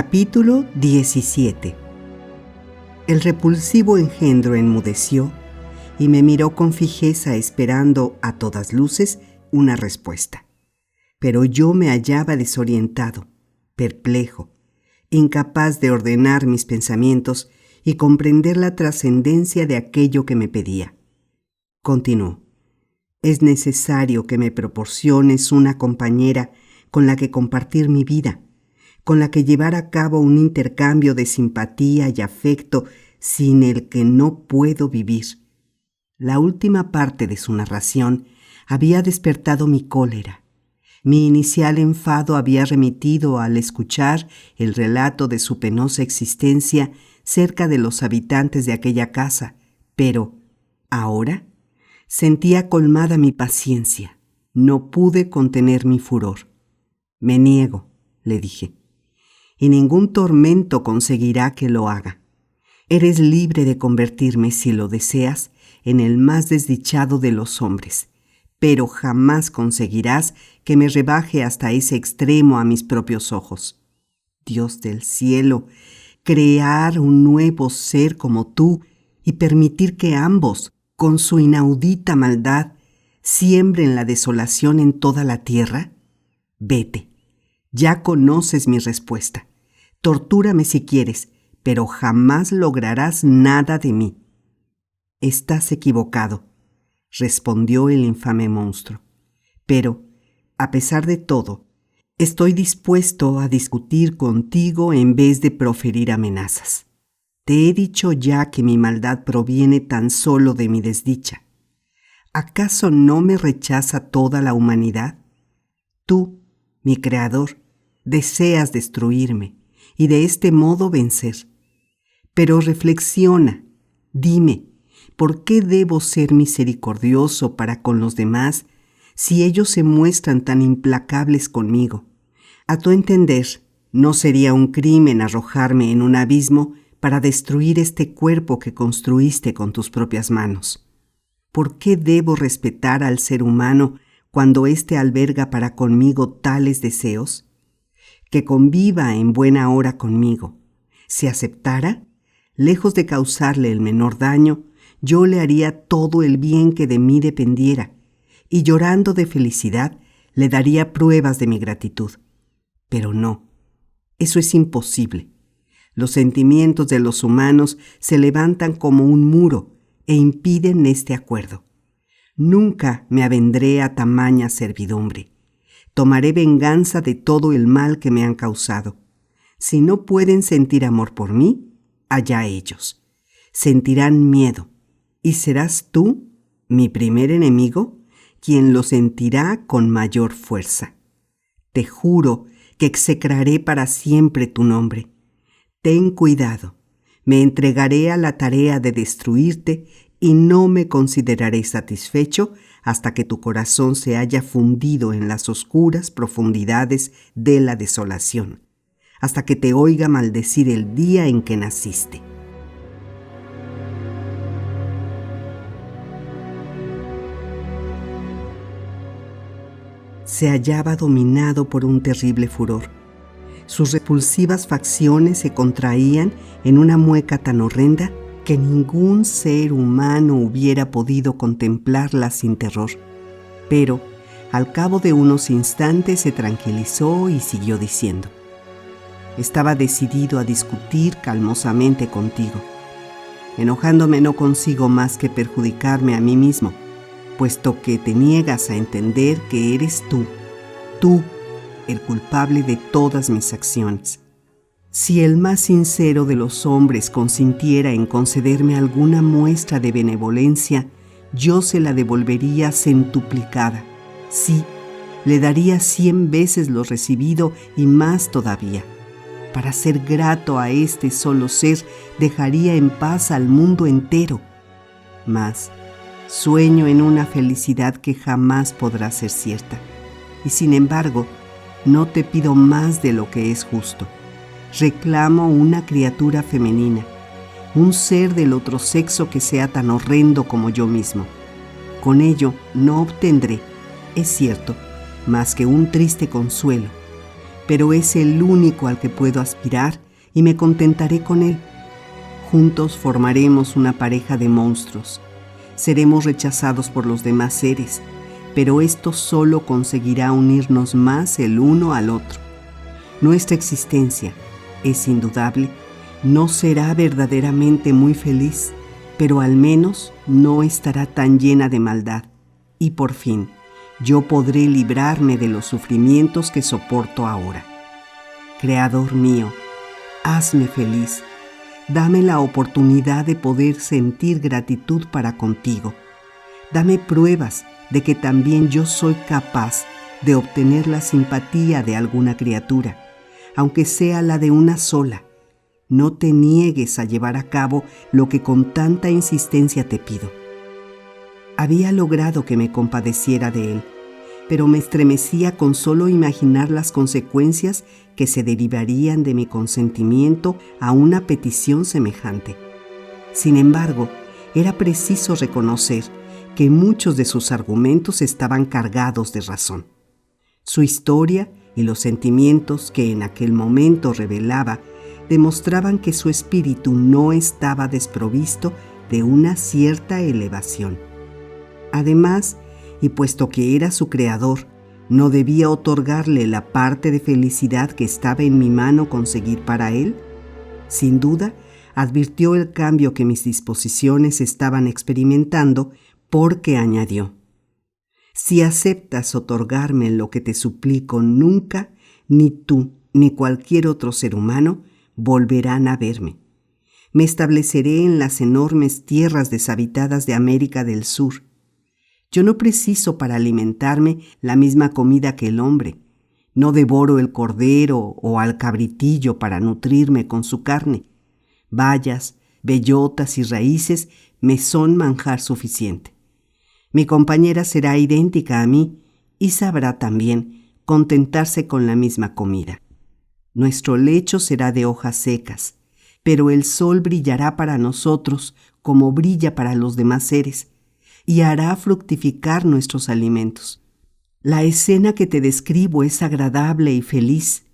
Capítulo 17. El repulsivo engendro enmudeció y me miró con fijeza esperando, a todas luces, una respuesta. Pero yo me hallaba desorientado, perplejo, incapaz de ordenar mis pensamientos y comprender la trascendencia de aquello que me pedía. Continuó: es necesario que me proporciones una compañera con la que compartir mi vida, con la que llevar a cabo un intercambio de simpatía y afecto sin el que no puedo vivir. La última parte de su narración había despertado mi cólera. Mi inicial enfado había remitido al escuchar el relato de su penosa existencia cerca de los habitantes de aquella casa, pero ahora sentía colmada mi paciencia. No pude contener mi furor. Me niego, le dije, y ningún tormento conseguirá que lo haga. Eres libre de convertirme, si lo deseas, en el más desdichado de los hombres, pero jamás conseguirás que me rebaje hasta ese extremo a mis propios ojos. Dios del cielo, crear un nuevo ser como tú y permitir que ambos, con su inaudita maldad, siembren la desolación en toda la tierra. Vete, ya conoces mi respuesta. Tortúrame si quieres, pero jamás lograrás nada de mí. Estás equivocado, respondió el infame monstruo. Pero, a pesar de todo, estoy dispuesto a discutir contigo en vez de proferir amenazas. Te he dicho ya que mi maldad proviene tan solo de mi desdicha. ¿Acaso no me rechaza toda la humanidad? Tú, mi creador, deseas destruirme y de este modo vencer. Pero reflexiona, dime, ¿por qué debo ser misericordioso para con los demás si ellos se muestran tan implacables conmigo? A tu entender, ¿no sería un crimen arrojarme en un abismo para destruir este cuerpo que construiste con tus propias manos? ¿Por qué debo respetar al ser humano cuando éste alberga para conmigo tales deseos? Que conviva en buena hora conmigo. Si aceptara, lejos de causarle el menor daño, yo le haría todo el bien que de mí dependiera, y llorando de felicidad le daría pruebas de mi gratitud. Pero no, eso es imposible. Los sentimientos de los humanos se levantan como un muro e impiden este acuerdo. Nunca me avendré a tamaña servidumbre. Tomaré venganza de todo el mal que me han causado. Si no pueden sentir amor por mí, allá ellos. Sentirán miedo, y serás tú, mi primer enemigo, quien lo sentirá con mayor fuerza. Te juro que execraré para siempre tu nombre. Ten cuidado, me entregaré a la tarea de destruirte y no me consideraré satisfecho hasta que tu corazón se haya fundido en las oscuras profundidades de la desolación, hasta que te oiga maldecir el día en que naciste. Se hallaba dominado por un terrible furor. Sus repulsivas facciones se contraían en una mueca tan horrenda que ningún ser humano hubiera podido contemplarla sin terror. Pero, al cabo de unos instantes se tranquilizó y siguió diciendo: estaba decidido a discutir calmosamente contigo. Enojándome no consigo más que perjudicarme a mí mismo, puesto que te niegas a entender que eres tú, el culpable de todas mis acciones. Si el más sincero de los hombres consintiera en concederme alguna muestra de benevolencia, yo se la devolvería centuplicada. Sí, le daría 100 veces lo recibido y más todavía. Para ser grato a este solo ser, dejaría en paz al mundo entero. Mas sueño en una felicidad que jamás podrá ser cierta. Y sin embargo, no te pido más de lo que es justo. Reclamo una criatura femenina, un ser del otro sexo que sea tan horrendo como yo mismo. Con ello no obtendré, es cierto, más que un triste consuelo, pero es el único al que puedo aspirar y me contentaré con él. Juntos formaremos una pareja de monstruos. Seremos rechazados por los demás seres, pero esto solo conseguirá unirnos más el uno al otro. Nuestra existencia, es indudable, no será verdaderamente muy feliz, pero al menos no estará tan llena de maldad. Y por fin, yo podré librarme de los sufrimientos que soporto ahora. Creador mío, hazme feliz. Dame la oportunidad de poder sentir gratitud para contigo. Dame pruebas de que también yo soy capaz de obtener la simpatía de alguna criatura, aunque sea la de una sola. No te niegues a llevar a cabo lo que con tanta insistencia te pido. Había logrado que me compadeciera de él, pero me estremecía con solo imaginar las consecuencias que se derivarían de mi consentimiento a una petición semejante. Sin embargo, era preciso reconocer que muchos de sus argumentos estaban cargados de razón. Su historia y los sentimientos que en aquel momento revelaba demostraban que su espíritu no estaba desprovisto de una cierta elevación. Además, y puesto que era su creador, ¿no debía otorgarle la parte de felicidad que estaba en mi mano conseguir para él? Sin duda, advirtió el cambio que mis disposiciones estaban experimentando, porque añadió: si aceptas otorgarme lo que te suplico, nunca, ni tú, ni cualquier otro ser humano, volverán a verme. Me estableceré en las enormes tierras deshabitadas de América del Sur. Yo no preciso para alimentarme la misma comida que el hombre. No devoro el cordero o al cabritillo para nutrirme con su carne. Bayas, bellotas y raíces me son manjar suficiente. Mi compañera será idéntica a mí y sabrá también contentarse con la misma comida. Nuestro lecho será de hojas secas, pero el sol brillará para nosotros como brilla para los demás seres, y hará fructificar nuestros alimentos. La escena que te describo es agradable y feliz.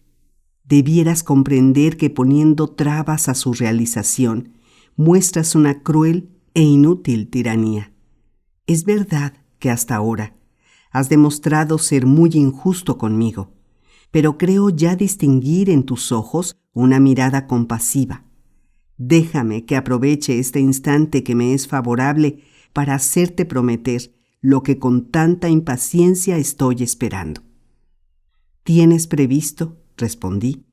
Debieras comprender que poniendo trabas a su realización, muestras una cruel e inútil tiranía. Es verdad que hasta ahora has demostrado ser muy injusto conmigo, pero creo ya distinguir en tus ojos una mirada compasiva. Déjame que aproveche este instante que me es favorable para hacerte prometer lo que con tanta impaciencia estoy esperando. ¿Tienes previsto, respondí,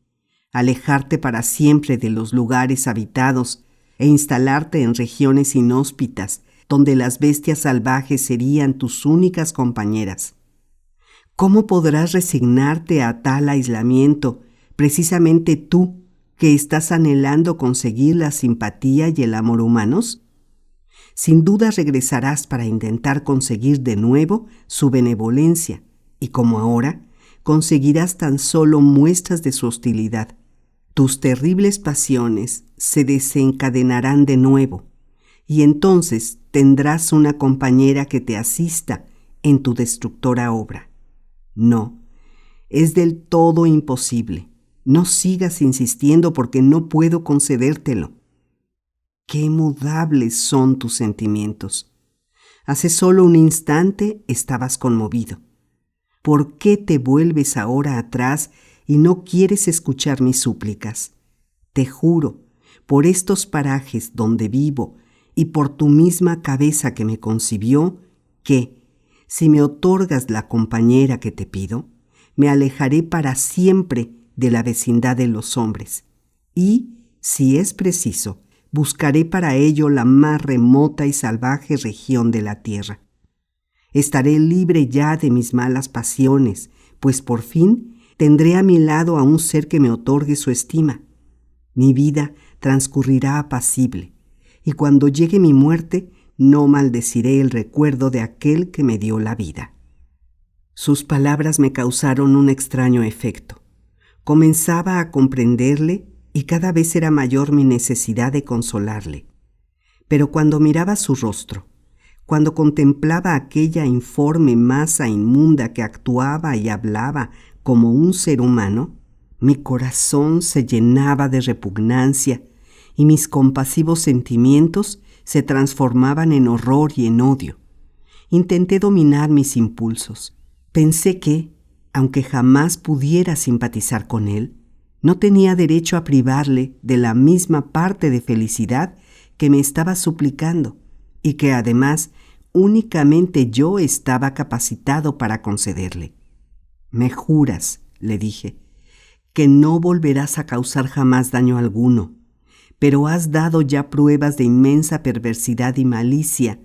alejarte para siempre de los lugares habitados e instalarte en regiones inhóspitas donde las bestias salvajes serían tus únicas compañeras? ¿Cómo podrás resignarte a tal aislamiento, precisamente tú, que estás anhelando conseguir la simpatía y el amor humanos? Sin duda regresarás para intentar conseguir de nuevo su benevolencia, y como ahora, conseguirás tan solo muestras de su hostilidad. Tus terribles pasiones se desencadenarán de nuevo, y entonces tendrás una compañera que te asista en tu destructora obra. No, es del todo imposible. No sigas insistiendo porque no puedo concedértelo. Qué mudables son tus sentimientos. Hace solo un instante estabas conmovido. ¿Por qué te vuelves ahora atrás y no quieres escuchar mis súplicas? Te juro, por estos parajes donde vivo y por tu misma cabeza que me concibió, que, si me otorgas la compañera que te pido, me alejaré para siempre de la vecindad de los hombres y, si es preciso, buscaré para ello la más remota y salvaje región de la tierra. Estaré libre ya de mis malas pasiones, pues por fin tendré a mi lado a un ser que me otorgue su estima. Mi vida transcurrirá apacible, y cuando llegue mi muerte, no maldeciré el recuerdo de aquel que me dio la vida. Sus palabras me causaron un extraño efecto. Comenzaba a comprenderle y cada vez era mayor mi necesidad de consolarle. Pero cuando miraba su rostro, cuando contemplaba aquella informe masa inmunda que actuaba y hablaba como un ser humano, Mi corazón se llenaba de repugnancia y mis compasivos sentimientos se transformaban en horror y en odio. Intenté dominar mis impulsos. Pensé que, aunque jamás pudiera simpatizar con él, no tenía derecho a privarle de la misma parte de felicidad que me estaba suplicando y que además únicamente yo estaba capacitado para concederle. «Me juras», le dije, «que no volverás a causar jamás daño alguno, pero has dado ya pruebas de inmensa perversidad y malicia,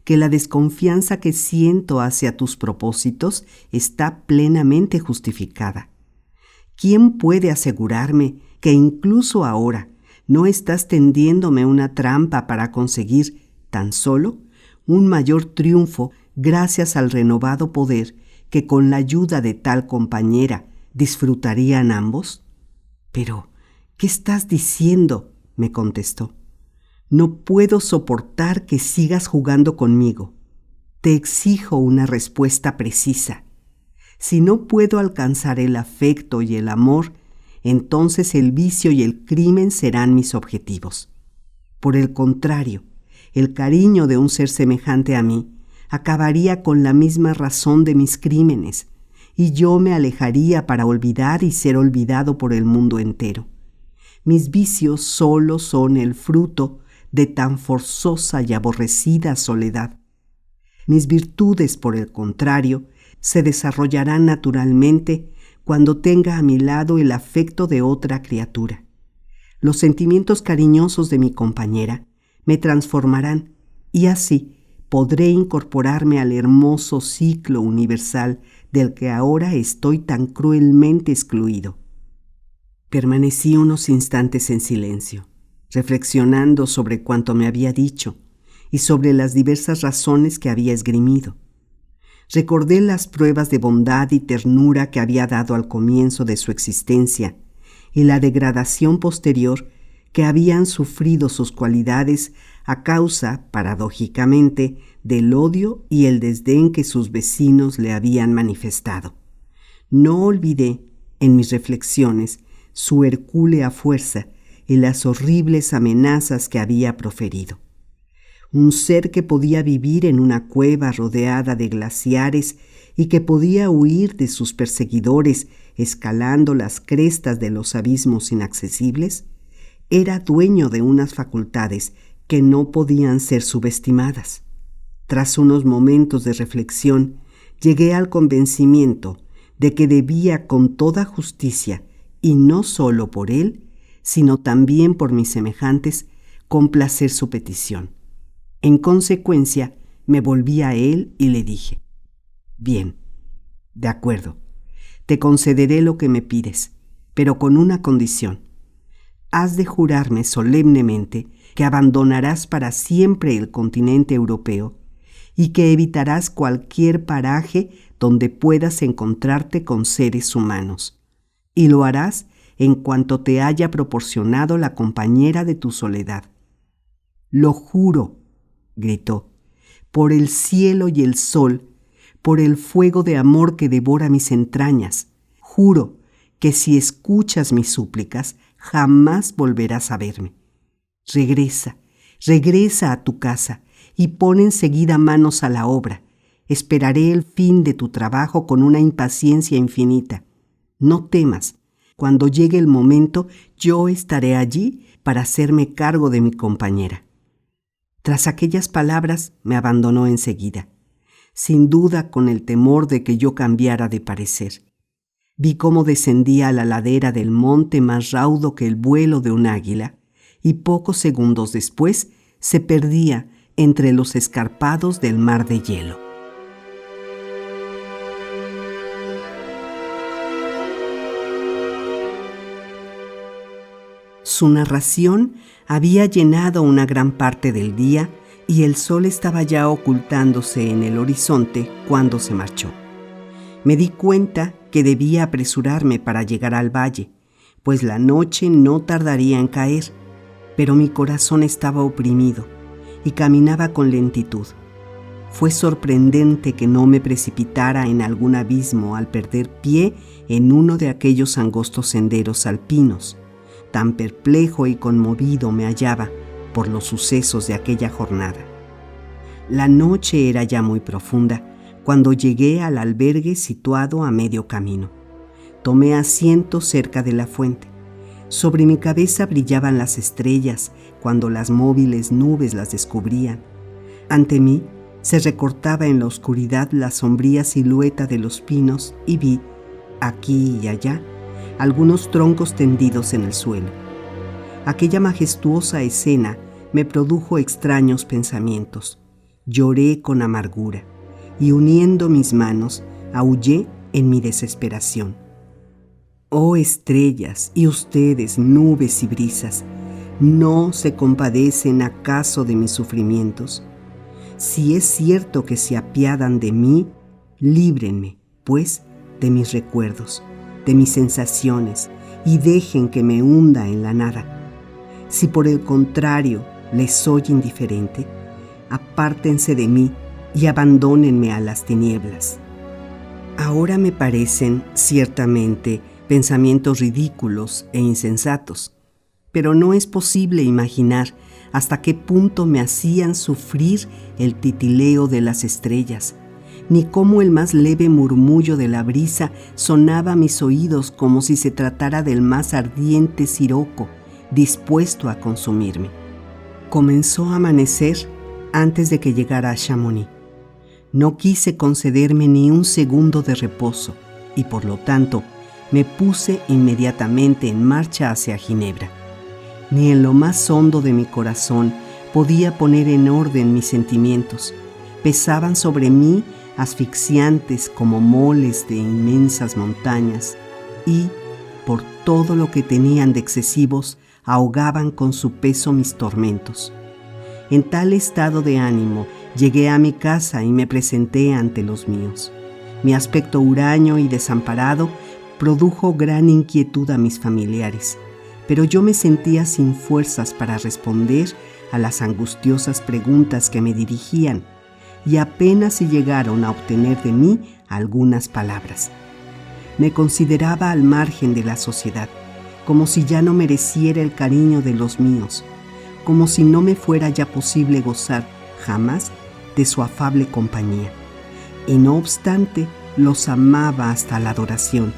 que la desconfianza que siento hacia tus propósitos está plenamente justificada. ¿Quién puede asegurarme que incluso ahora no estás tendiéndome una trampa para conseguir, tan solo, un mayor triunfo gracias al renovado poder que con la ayuda de tal compañera disfrutarían ambos?» «Pero, ¿qué estás diciendo?», me contestó. «No puedo soportar que sigas jugando conmigo. Te exijo una respuesta precisa. Si no puedo alcanzar el afecto y el amor, entonces el vicio y el crimen serán mis objetivos. Por el contrario, el cariño de un ser semejante a mí acabaría con la misma razón de mis crímenes, y yo me alejaría para olvidar y ser olvidado por el mundo entero. Mis vicios solo son el fruto de tan forzosa y aborrecida soledad. Mis virtudes, por el contrario, se desarrollarán naturalmente cuando tenga a mi lado el afecto de otra criatura. Los sentimientos cariñosos de mi compañera me transformarán y así podré incorporarme al hermoso ciclo universal del que ahora estoy tan cruelmente excluido». Permanecí unos instantes en silencio, reflexionando sobre cuanto me había dicho y sobre las diversas razones que había esgrimido. Recordé las pruebas de bondad y ternura que había dado al comienzo de su existencia y la degradación posterior que habían sufrido sus cualidades a causa, paradójicamente, del odio y el desdén que sus vecinos le habían manifestado. No olvidé, en mis reflexiones, su hercúlea fuerza y las horribles amenazas que había proferido. Un ser que podía vivir en una cueva rodeada de glaciares y que podía huir de sus perseguidores escalando las crestas de los abismos inaccesibles, era dueño de unas facultades que no podían ser subestimadas. Tras unos momentos de reflexión, llegué al convencimiento de que debía con toda justicia, y no solo por él, sino también por mis semejantes, complacer su petición. En consecuencia, me volví a él y le dije: «Bien, de acuerdo, te concederé lo que me pides, pero con una condición. Has de jurarme solemnemente que abandonarás para siempre el continente europeo y que evitarás cualquier paraje donde puedas encontrarte con seres humanos. Y lo harás en cuanto te haya proporcionado la compañera de tu soledad». «Lo juro», gritó, «por el cielo y el sol, por el fuego de amor que devora mis entrañas, juro que si escuchas mis súplicas, jamás volverás a verme. Regresa, regresa a tu casa y pon enseguida manos a la obra. Esperaré el fin de tu trabajo con una impaciencia infinita. No temas, cuando llegue el momento, yo estaré allí para hacerme cargo de mi compañera». Tras aquellas palabras me abandonó enseguida, sin duda con el temor de que yo cambiara de parecer. Vi cómo descendía a la ladera del monte más raudo que el vuelo de un águila, y pocos segundos después se perdía entre los escarpados del mar de hielo. Su narración había llenado una gran parte del día y el sol estaba ya ocultándose en el horizonte cuando se marchó. Me di cuenta que debía apresurarme para llegar al valle, pues la noche no tardaría en caer, pero mi corazón estaba oprimido y caminaba con lentitud. Fue sorprendente que no me precipitara en algún abismo al perder pie en uno de aquellos angostos senderos alpinos. Tan perplejo y conmovido me hallaba por los sucesos de aquella jornada. La noche era ya muy profunda cuando llegué al albergue situado a medio camino. Tomé asiento cerca de la fuente. Sobre mi cabeza brillaban las estrellas cuando las móviles nubes las descubrían. Ante mí se recortaba en la oscuridad la sombría silueta de los pinos y vi, aquí y allá, algunos troncos tendidos en el suelo. Aquella majestuosa escena me produjo extraños pensamientos. Lloré con amargura y uniendo mis manos, aullé en mi desesperación. Oh estrellas, y ustedes, nubes y brisas, ¿no se compadecen acaso de mis sufrimientos? Si es cierto que se apiadan de mí, líbrenme, pues, de mis recuerdos, de mis sensaciones, y dejen que me hunda en la nada. Si por el contrario les soy indiferente, apártense de mí y abandónenme a las tinieblas. Ahora me parecen, ciertamente, pensamientos ridículos e insensatos, pero no es posible imaginar hasta qué punto me hacían sufrir el titileo de las estrellas, ni cómo el más leve murmullo de la brisa sonaba a mis oídos como si se tratara del más ardiente siroco dispuesto a consumirme. Comenzó a amanecer antes de que llegara a Chamonix. No quise concederme ni un segundo de reposo y por lo tanto me puse inmediatamente en marcha hacia Ginebra. Ni en lo más hondo de mi corazón podía poner en orden mis sentimientos. Pesaban sobre mí asfixiantes como moles de inmensas montañas y, por todo lo que tenían de excesivos, ahogaban con su peso mis tormentos. En tal estado de ánimo llegué a mi casa y me presenté ante los míos. Mi aspecto huraño y desamparado produjo gran inquietud a mis familiares, pero yo me sentía sin fuerzas para responder a las angustiosas preguntas que me dirigían, y apenas si llegaron a obtener de mí algunas palabras. Me consideraba al margen de la sociedad, como si ya no mereciera el cariño de los míos, como si no me fuera ya posible gozar jamás de su afable compañía. Y no obstante, los amaba hasta la adoración.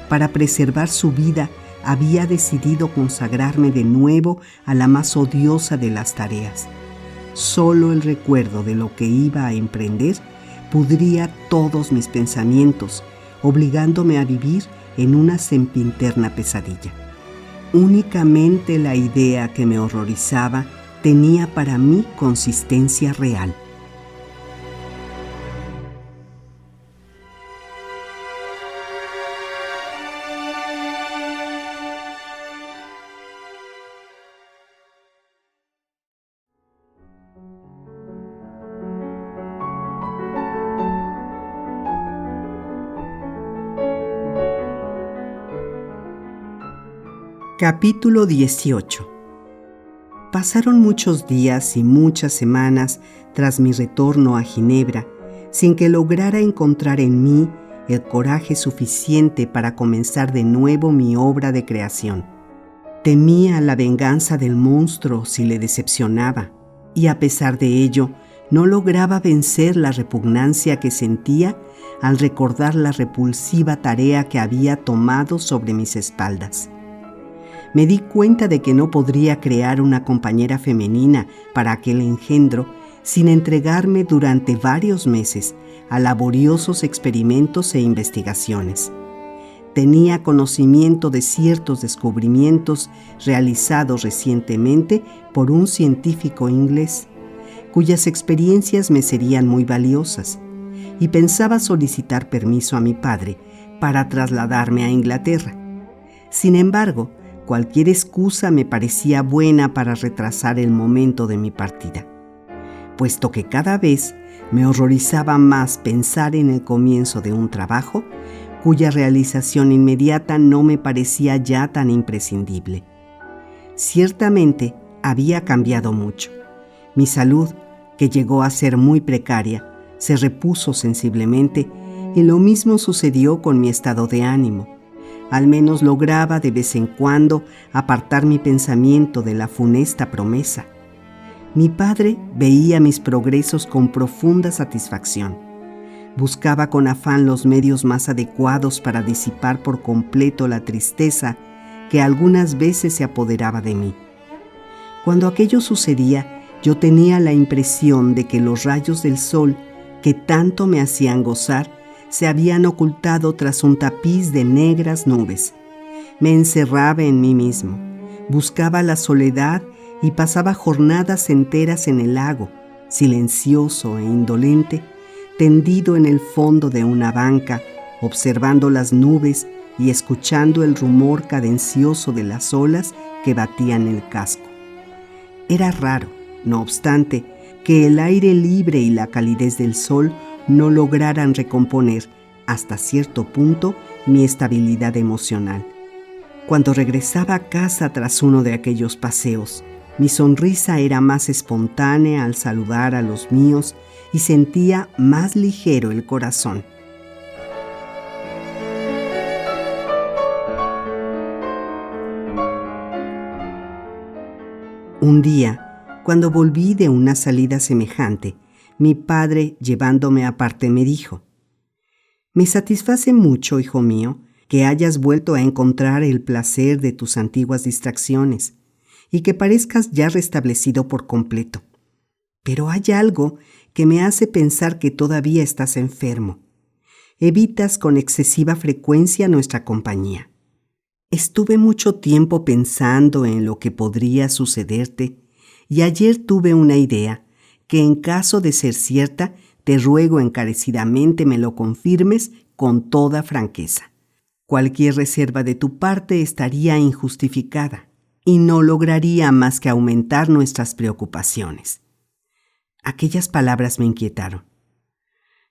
Para preservar su vida, había decidido consagrarme de nuevo a la más odiosa de las tareas. Solo el recuerdo de lo que iba a emprender pudría todos mis pensamientos, obligándome a vivir en una sempiterna pesadilla. Únicamente la idea que me horrorizaba tenía para mí consistencia real. Capítulo 18. Pasaron muchos días y muchas semanas tras mi retorno a Ginebra, sin que lograra encontrar en mí el coraje suficiente para comenzar de nuevo mi obra de creación. Temía la venganza del monstruo si le decepcionaba, y a pesar de ello, no lograba vencer la repugnancia que sentía al recordar la repulsiva tarea que había tomado sobre mis espaldas. Me di cuenta de que no podría crear una compañera femenina para aquel engendro sin entregarme durante varios meses a laboriosos experimentos e investigaciones. Tenía conocimiento de ciertos descubrimientos realizados recientemente por un científico inglés, cuyas experiencias me serían muy valiosas, y pensaba solicitar permiso a mi padre para trasladarme a Inglaterra. Sin embargo, cualquier excusa me parecía buena para retrasar el momento de mi partida, puesto que cada vez me horrorizaba más pensar en el comienzo de un trabajo cuya realización inmediata no me parecía ya tan imprescindible. Ciertamente había cambiado mucho. Mi salud, que llegó a ser muy precaria, se repuso sensiblemente y lo mismo sucedió con mi estado de ánimo. Al menos lograba de vez en cuando apartar mi pensamiento de la funesta promesa. Mi padre veía mis progresos con profunda satisfacción. Buscaba con afán los medios más adecuados para disipar por completo la tristeza que algunas veces se apoderaba de mí. Cuando aquello sucedía, yo tenía la impresión de que los rayos del sol que tanto me hacían gozar se habían ocultado tras un tapiz de negras nubes. Me encerraba en mí mismo, buscaba la soledad y pasaba jornadas enteras en el lago, silencioso e indolente, tendido en el fondo de una banca, observando las nubes y escuchando el rumor cadencioso de las olas que batían el casco. Era raro, no obstante, que el aire libre y la calidez del sol no lograran recomponer hasta cierto punto mi estabilidad emocional. Cuando regresaba a casa tras uno de aquellos paseos, mi sonrisa era más espontánea al saludar a los míos y sentía más ligero el corazón. Un día, cuando volví de una salida semejante, mi padre, llevándome aparte, me dijo: «Me satisface mucho, hijo mío, que hayas vuelto a encontrar el placer de tus antiguas distracciones y que parezcas ya restablecido por completo. Pero hay algo que me hace pensar que todavía estás enfermo. Evitas con excesiva frecuencia nuestra compañía. Estuve mucho tiempo pensando en lo que podría sucederte y ayer tuve una idea que, en caso de ser cierta, te ruego encarecidamente me lo confirmes con toda franqueza. Cualquier reserva de tu parte estaría injustificada y no lograría más que aumentar nuestras preocupaciones». Aquellas palabras me inquietaron.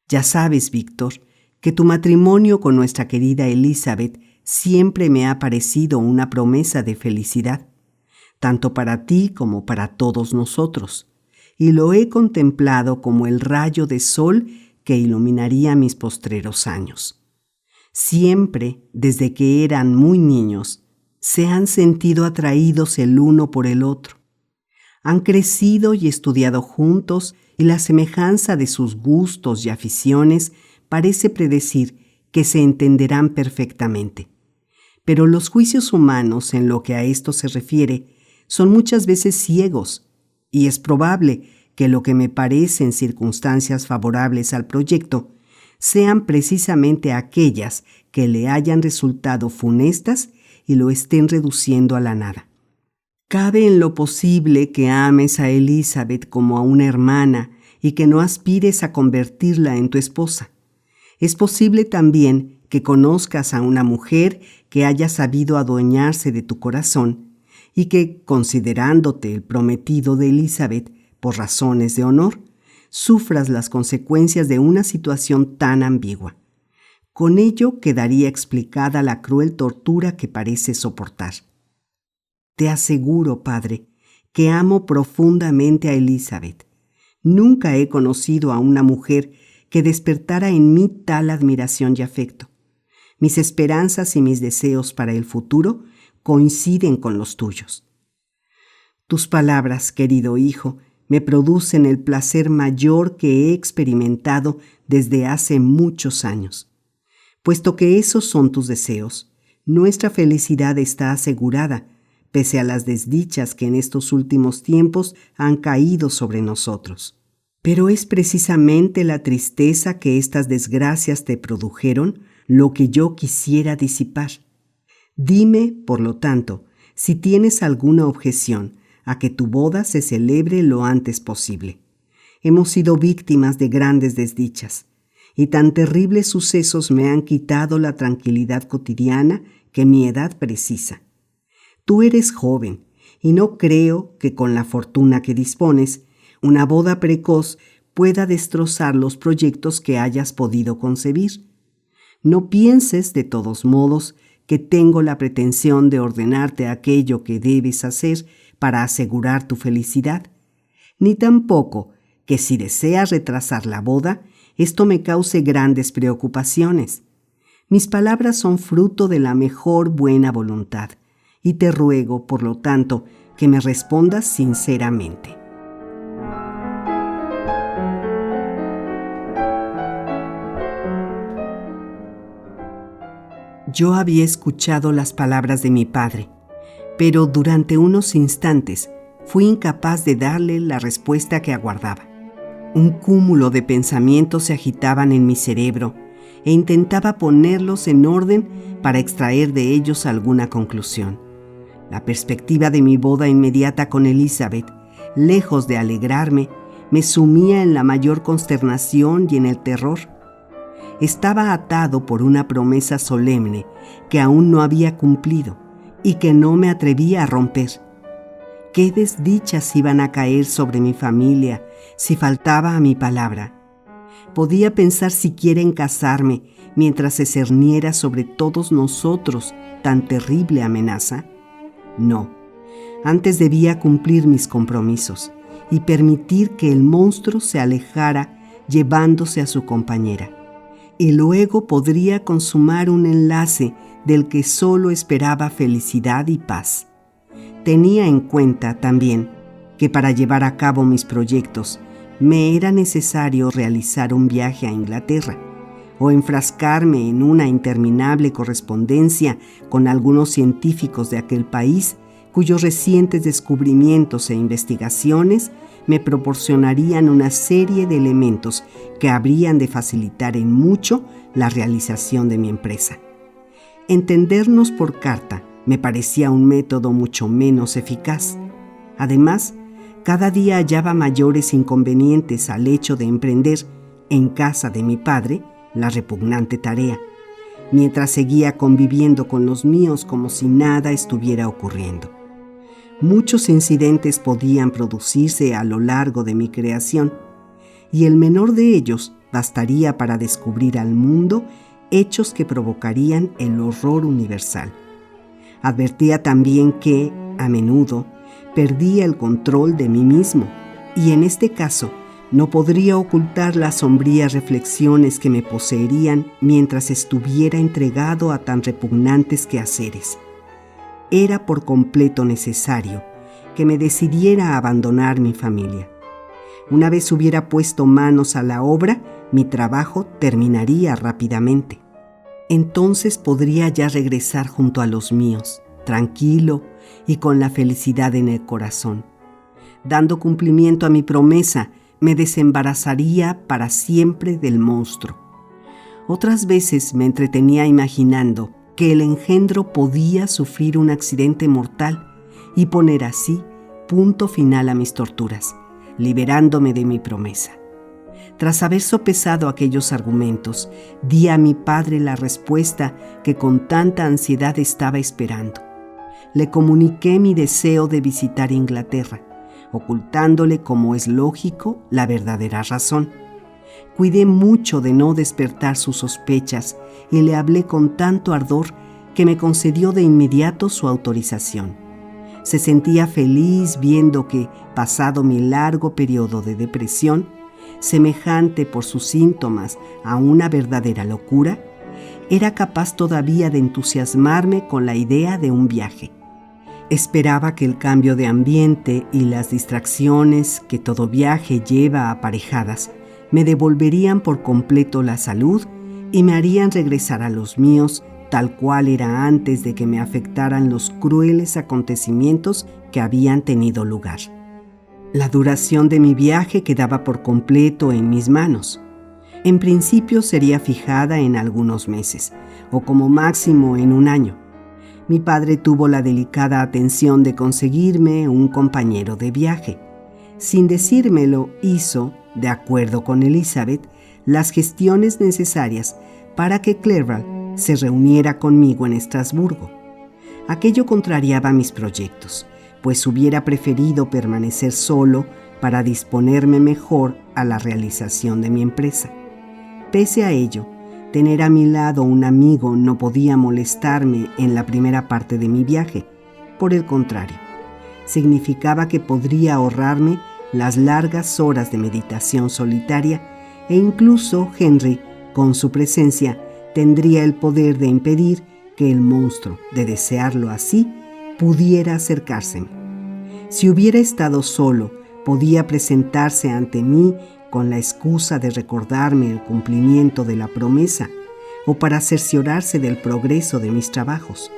Ya sabes, Víctor, que tu matrimonio con nuestra querida Elizabeth siempre me ha parecido una promesa de felicidad, tanto para ti como para todos nosotros, y lo he contemplado como el rayo de sol que iluminaría mis postreros años. Siempre, desde que eran muy niños, se han sentido atraídos el uno por el otro. Han crecido y estudiado juntos y la semejanza de sus gustos y aficiones parece predecir que se entenderán perfectamente. Pero los juicios humanos en lo que a esto se refiere son muchas veces ciegos y es probable que lo que me parecen circunstancias favorables al proyecto sean precisamente aquellas que le hayan resultado funestas y lo estén reduciendo a la nada. Cabe en lo posible que ames a Elizabeth como a una hermana y que no aspires a convertirla en tu esposa. Es posible también que conozcas a una mujer que haya sabido adueñarse de tu corazón y que, considerándote el prometido de Elizabeth por razones de honor, sufras las consecuencias de una situación tan ambigua. Con ello quedaría explicada la cruel tortura que pareces soportar. Te aseguro, padre, que amo profundamente a Elizabeth. Nunca he conocido a una mujer que despertara en mí tal admiración y afecto. Mis esperanzas y mis deseos para el futuro coinciden con los tuyos. Tus palabras, querido hijo, me producen el placer mayor que he experimentado desde hace muchos años. Puesto que esos son tus deseos, nuestra felicidad está asegurada, pese a las desdichas que en estos últimos tiempos han caído sobre nosotros. Pero es precisamente la tristeza que estas desgracias te produjeron lo que yo quisiera disipar. Dime, por lo tanto, si tienes alguna objeción a que tu boda se celebre lo antes posible. Hemos sido víctimas de grandes desdichas, y tan terribles sucesos me han quitado la tranquilidad cotidiana que mi edad precisa. Tú eres joven, y no creo que con la fortuna que dispones, una boda precoz pueda destrozar los proyectos que hayas podido concebir. No pienses, de todos modos, que tengo la pretensión de ordenarte aquello que debes hacer para asegurar tu felicidad, ni tampoco que si desea retrasar la boda, esto me cause grandes preocupaciones. Mis palabras son fruto de la mejor buena voluntad, y te ruego, por lo tanto, que me respondas sinceramente. Yo había escuchado las palabras de mi padre, pero durante unos instantes fui incapaz de darle la respuesta que aguardaba. Un cúmulo de pensamientos se agitaban en mi cerebro e intentaba ponerlos en orden para extraer de ellos alguna conclusión. La perspectiva de mi boda inmediata con Elizabeth, lejos de alegrarme, me sumía en la mayor consternación y en el terror. Estaba atado por una promesa solemne que aún no había cumplido y que no me atrevía a romper. ¿Qué desdichas iban a caer sobre mi familia si faltaba a mi palabra? ¿Podía pensar siquiera en casarme mientras se cerniera sobre todos nosotros tan terrible amenaza? No, antes debía cumplir mis compromisos y permitir que el monstruo se alejara llevándose a su compañera. Y luego podría consumar un enlace del que solo esperaba felicidad y paz. Tenía en cuenta también que para llevar a cabo mis proyectos me era necesario realizar un viaje a Inglaterra o enfrascarme en una interminable correspondencia con algunos científicos de aquel país cuyos recientes descubrimientos e investigaciones me proporcionarían una serie de elementos que habrían de facilitar en mucho la realización de mi empresa. Entendernos por carta me parecía un método mucho menos eficaz. Además, cada día hallaba mayores inconvenientes al hecho de emprender, en casa de mi padre, la repugnante tarea, mientras seguía conviviendo con los míos como si nada estuviera ocurriendo. Muchos incidentes podían producirse a lo largo de mi creación, y el menor de ellos bastaría para descubrir al mundo hechos que provocarían el horror universal. Advertía también que, a menudo, perdía el control de mí mismo, y en este caso no podría ocultar las sombrías reflexiones que me poseerían mientras estuviera entregado a tan repugnantes quehaceres. Era por completo necesario que me decidiera a abandonar mi familia. Una vez hubiera puesto manos a la obra, mi trabajo terminaría rápidamente. Entonces podría ya regresar junto a los míos, tranquilo y con la felicidad en el corazón. Dando cumplimiento a mi promesa, me desembarazaría para siempre del monstruo. Otras veces me entretenía imaginando que el engendro podía sufrir un accidente mortal y poner así punto final a mis torturas, liberándome de mi promesa. Tras haber sopesado aquellos argumentos, di a mi padre la respuesta que con tanta ansiedad estaba esperando. Le comuniqué mi deseo de visitar Inglaterra, ocultándole, como es lógico, la verdadera razón. Cuidé mucho de no despertar sus sospechas y le hablé con tanto ardor que me concedió de inmediato su autorización. Se sentía feliz viendo que, pasado mi largo periodo de depresión, semejante por sus síntomas a una verdadera locura, era capaz todavía de entusiasmarme con la idea de un viaje. Esperaba que el cambio de ambiente y las distracciones que todo viaje lleva aparejadas me devolverían por completo la salud y me harían regresar a los míos tal cual era antes de que me afectaran los crueles acontecimientos que habían tenido lugar. La duración de mi viaje quedaba por completo en mis manos. En principio sería fijada en algunos meses, o como máximo en un año. Mi padre tuvo la delicada atención de conseguirme un compañero de viaje. Sin decírmelo, hizo, de acuerdo con Elizabeth, las gestiones necesarias para que Clerval se reuniera conmigo en Estrasburgo. Aquello contrariaba mis proyectos, pues hubiera preferido permanecer solo para disponerme mejor a la realización de mi empresa. Pese a ello, tener a mi lado un amigo no podía molestarme en la primera parte de mi viaje. Por el contrario, significaba que podría ahorrarme las largas horas de meditación solitaria, e incluso Henry, con su presencia, tendría el poder de impedir que el monstruo, de desearlo así, pudiera acercárseme. Si hubiera estado solo, podía presentarse ante mí con la excusa de recordarme el cumplimiento de la promesa o para cerciorarse del progreso de mis trabajos.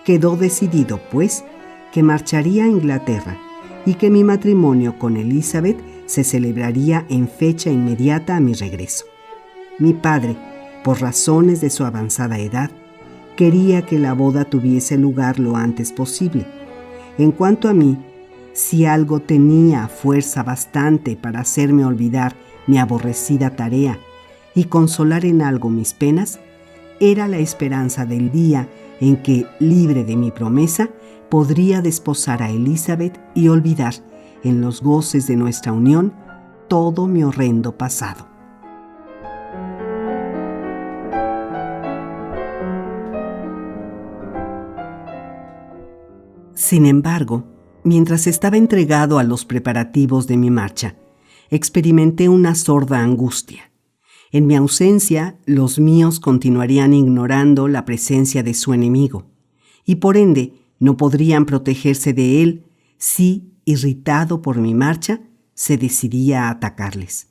Quedó decidido, pues, que marcharía a Inglaterra y que mi matrimonio con Elizabeth se celebraría en fecha inmediata a mi regreso. Mi padre, por razones de su avanzada edad, quería que la boda tuviese lugar lo antes posible. En cuanto a mí, si algo tenía fuerza bastante para hacerme olvidar mi aborrecida tarea y consolar en algo mis penas, era la esperanza del día en que, libre de mi promesa, podría desposar a Elizabeth y olvidar, en los goces de nuestra unión, todo mi horrendo pasado. Sin embargo, mientras estaba entregado a los preparativos de mi marcha, experimenté una sorda angustia. En mi ausencia, los míos continuarían ignorando la presencia de su enemigo, y por ende no podrían protegerse de él si, irritado por mi marcha, se decidía a atacarles.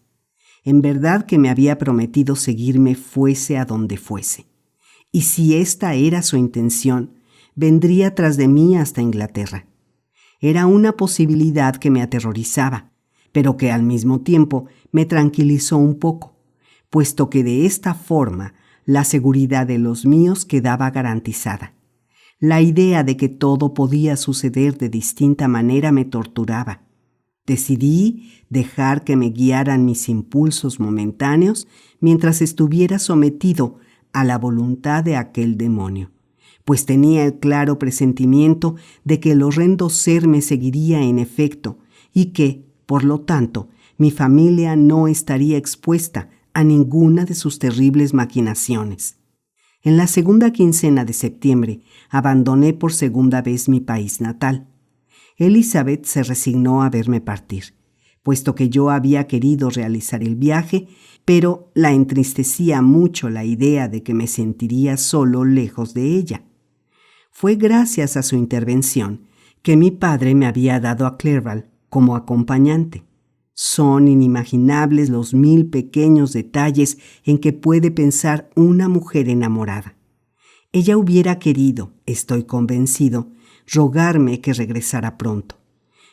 En verdad que me había prometido seguirme fuese a donde fuese, y si esta era su intención, vendría tras de mí hasta Inglaterra. Era una posibilidad que me aterrorizaba, pero que al mismo tiempo me tranquilizó un poco, puesto que de esta forma la seguridad de los míos quedaba garantizada. La idea de que todo podía suceder de distinta manera me torturaba. Decidí dejar que me guiaran mis impulsos momentáneos mientras estuviera sometido a la voluntad de aquel demonio, pues tenía el claro presentimiento de que el horrendo ser me seguiría en efecto y que, por lo tanto, mi familia no estaría expuesta a ninguna de sus terribles maquinaciones. En la segunda quincena de septiembre abandoné por segunda vez mi país natal. Elizabeth se resignó a verme partir, puesto que yo había querido realizar el viaje, pero la entristecía mucho la idea de que me sentiría solo lejos de ella. Fue gracias a su intervención que mi padre me había dado a Clerval como acompañante. Son inimaginables los 1000 pequeños detalles en que puede pensar una mujer enamorada. Ella hubiera querido, estoy convencido, rogarme que regresara pronto,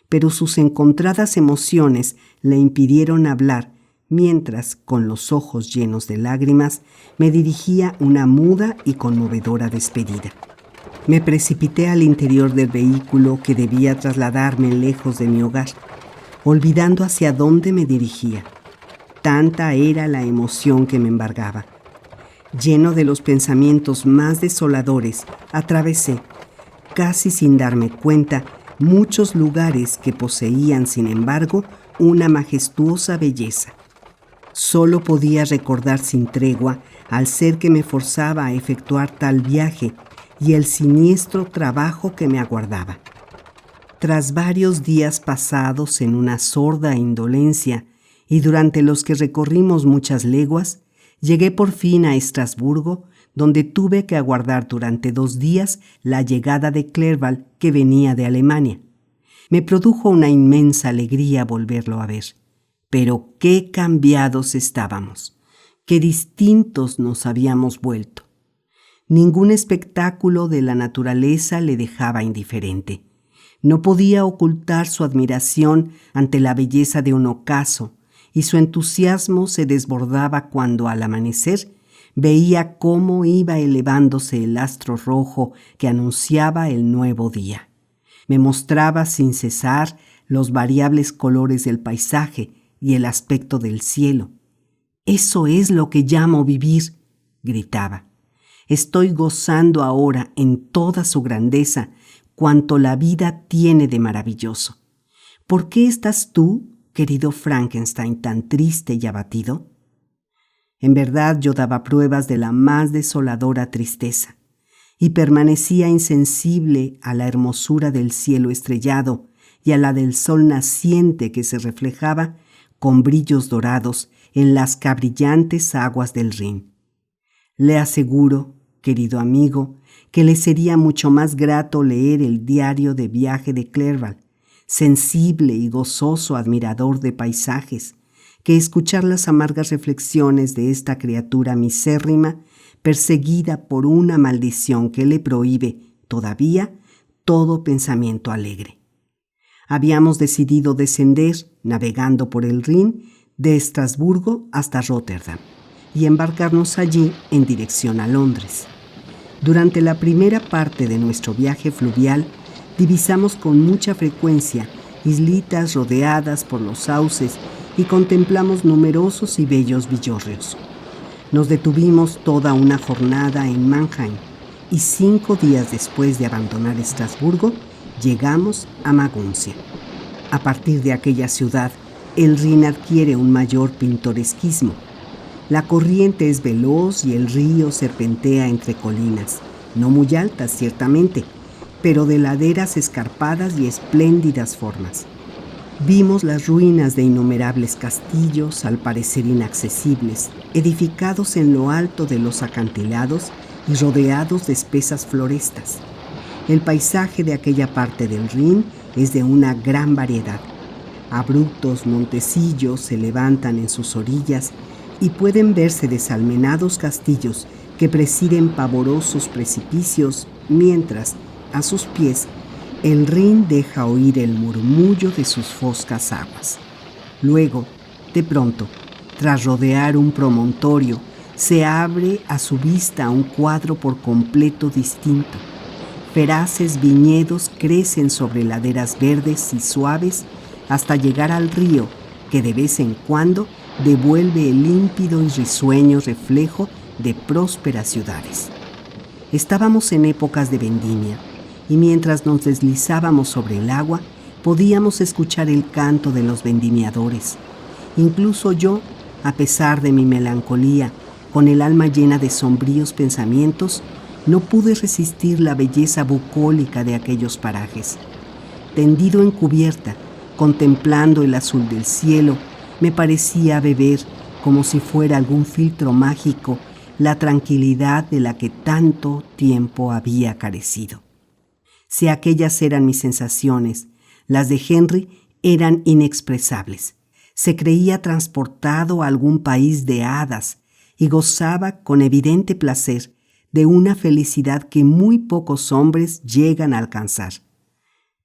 pero sus encontradas emociones le impidieron hablar mientras, con los ojos llenos de lágrimas, me dirigía una muda y conmovedora despedida. Me precipité al interior del vehículo que debía trasladarme lejos de mi hogar, olvidando hacia dónde me dirigía. Tanta era la emoción que me embargaba. Lleno de los pensamientos más desoladores, atravesé, casi sin darme cuenta, muchos lugares que poseían, sin embargo, una majestuosa belleza. Solo podía recordar sin tregua al ser que me forzaba a efectuar tal viaje y el siniestro trabajo que me aguardaba. Tras varios días pasados en una sorda indolencia y durante los que recorrimos muchas leguas, llegué por fin a Estrasburgo, donde tuve que aguardar durante 2 días la llegada de Clerval, que venía de Alemania. Me produjo una inmensa alegría volverlo a ver. Pero qué cambiados estábamos, qué distintos nos habíamos vuelto. Ningún espectáculo de la naturaleza le dejaba indiferente. No podía ocultar su admiración ante la belleza de un ocaso, y su entusiasmo se desbordaba cuando, al amanecer, veía cómo iba elevándose el astro rojo que anunciaba el nuevo día. Me mostraba sin cesar los variables colores del paisaje y el aspecto del cielo. «Eso es lo que llamo vivir», gritaba. «Estoy gozando ahora en toda su grandeza cuanto la vida tiene de maravilloso. ¿Por qué estás tú, querido Frankenstein, tan triste y abatido?» En verdad yo daba pruebas de la más desoladora tristeza y permanecía insensible a la hermosura del cielo estrellado y a la del sol naciente que se reflejaba con brillos dorados en las cabrillantes aguas del Rin. Le aseguro, querido amigo, que le sería mucho más grato leer el diario de viaje de Clerval, sensible y gozoso admirador de paisajes, que escuchar las amargas reflexiones de esta criatura misérrima, perseguida por una maldición que le prohíbe, todavía, todo pensamiento alegre. Habíamos decidido descender, navegando por el Rin, de Estrasburgo hasta Róterdam, y embarcarnos allí en dirección a Londres. Durante la primera parte de nuestro viaje fluvial, divisamos con mucha frecuencia islitas rodeadas por los sauces y contemplamos numerosos y bellos villorrios. Nos detuvimos toda una jornada en Mannheim y 5 días después de abandonar Estrasburgo, llegamos a Maguncia. A partir de aquella ciudad, el Rin adquiere un mayor pintoresquismo. La corriente es veloz y el río serpentea entre colinas, no muy altas ciertamente, pero de laderas escarpadas y espléndidas formas. Vimos las ruinas de innumerables castillos, al parecer inaccesibles, edificados en lo alto de los acantilados y rodeados de espesas florestas. El paisaje de aquella parte del Rin es de una gran variedad. Abruptos montecillos se levantan en sus orillas y pueden verse desalmenados castillos que presiden pavorosos precipicios, mientras, a sus pies, el Rin deja oír el murmullo de sus foscas aguas. Luego, de pronto, tras rodear un promontorio, se abre a su vista un cuadro por completo distinto. Feraces viñedos crecen sobre laderas verdes y suaves hasta llegar al río, que de vez en cuando devuelve el límpido y risueño reflejo de prósperas ciudades. Estábamos en épocas de vendimia, y mientras nos deslizábamos sobre el agua, podíamos escuchar el canto de los vendimiadores. Incluso yo, a pesar de mi melancolía, con el alma llena de sombríos pensamientos, no pude resistir la belleza bucólica de aquellos parajes. Tendido en cubierta, contemplando el azul del cielo, me parecía beber, como si fuera algún filtro mágico, la tranquilidad de la que tanto tiempo había carecido. Si aquellas eran mis sensaciones, las de Henry eran inexpresables. Se creía transportado a algún país de hadas y gozaba con evidente placer de una felicidad que muy pocos hombres llegan a alcanzar.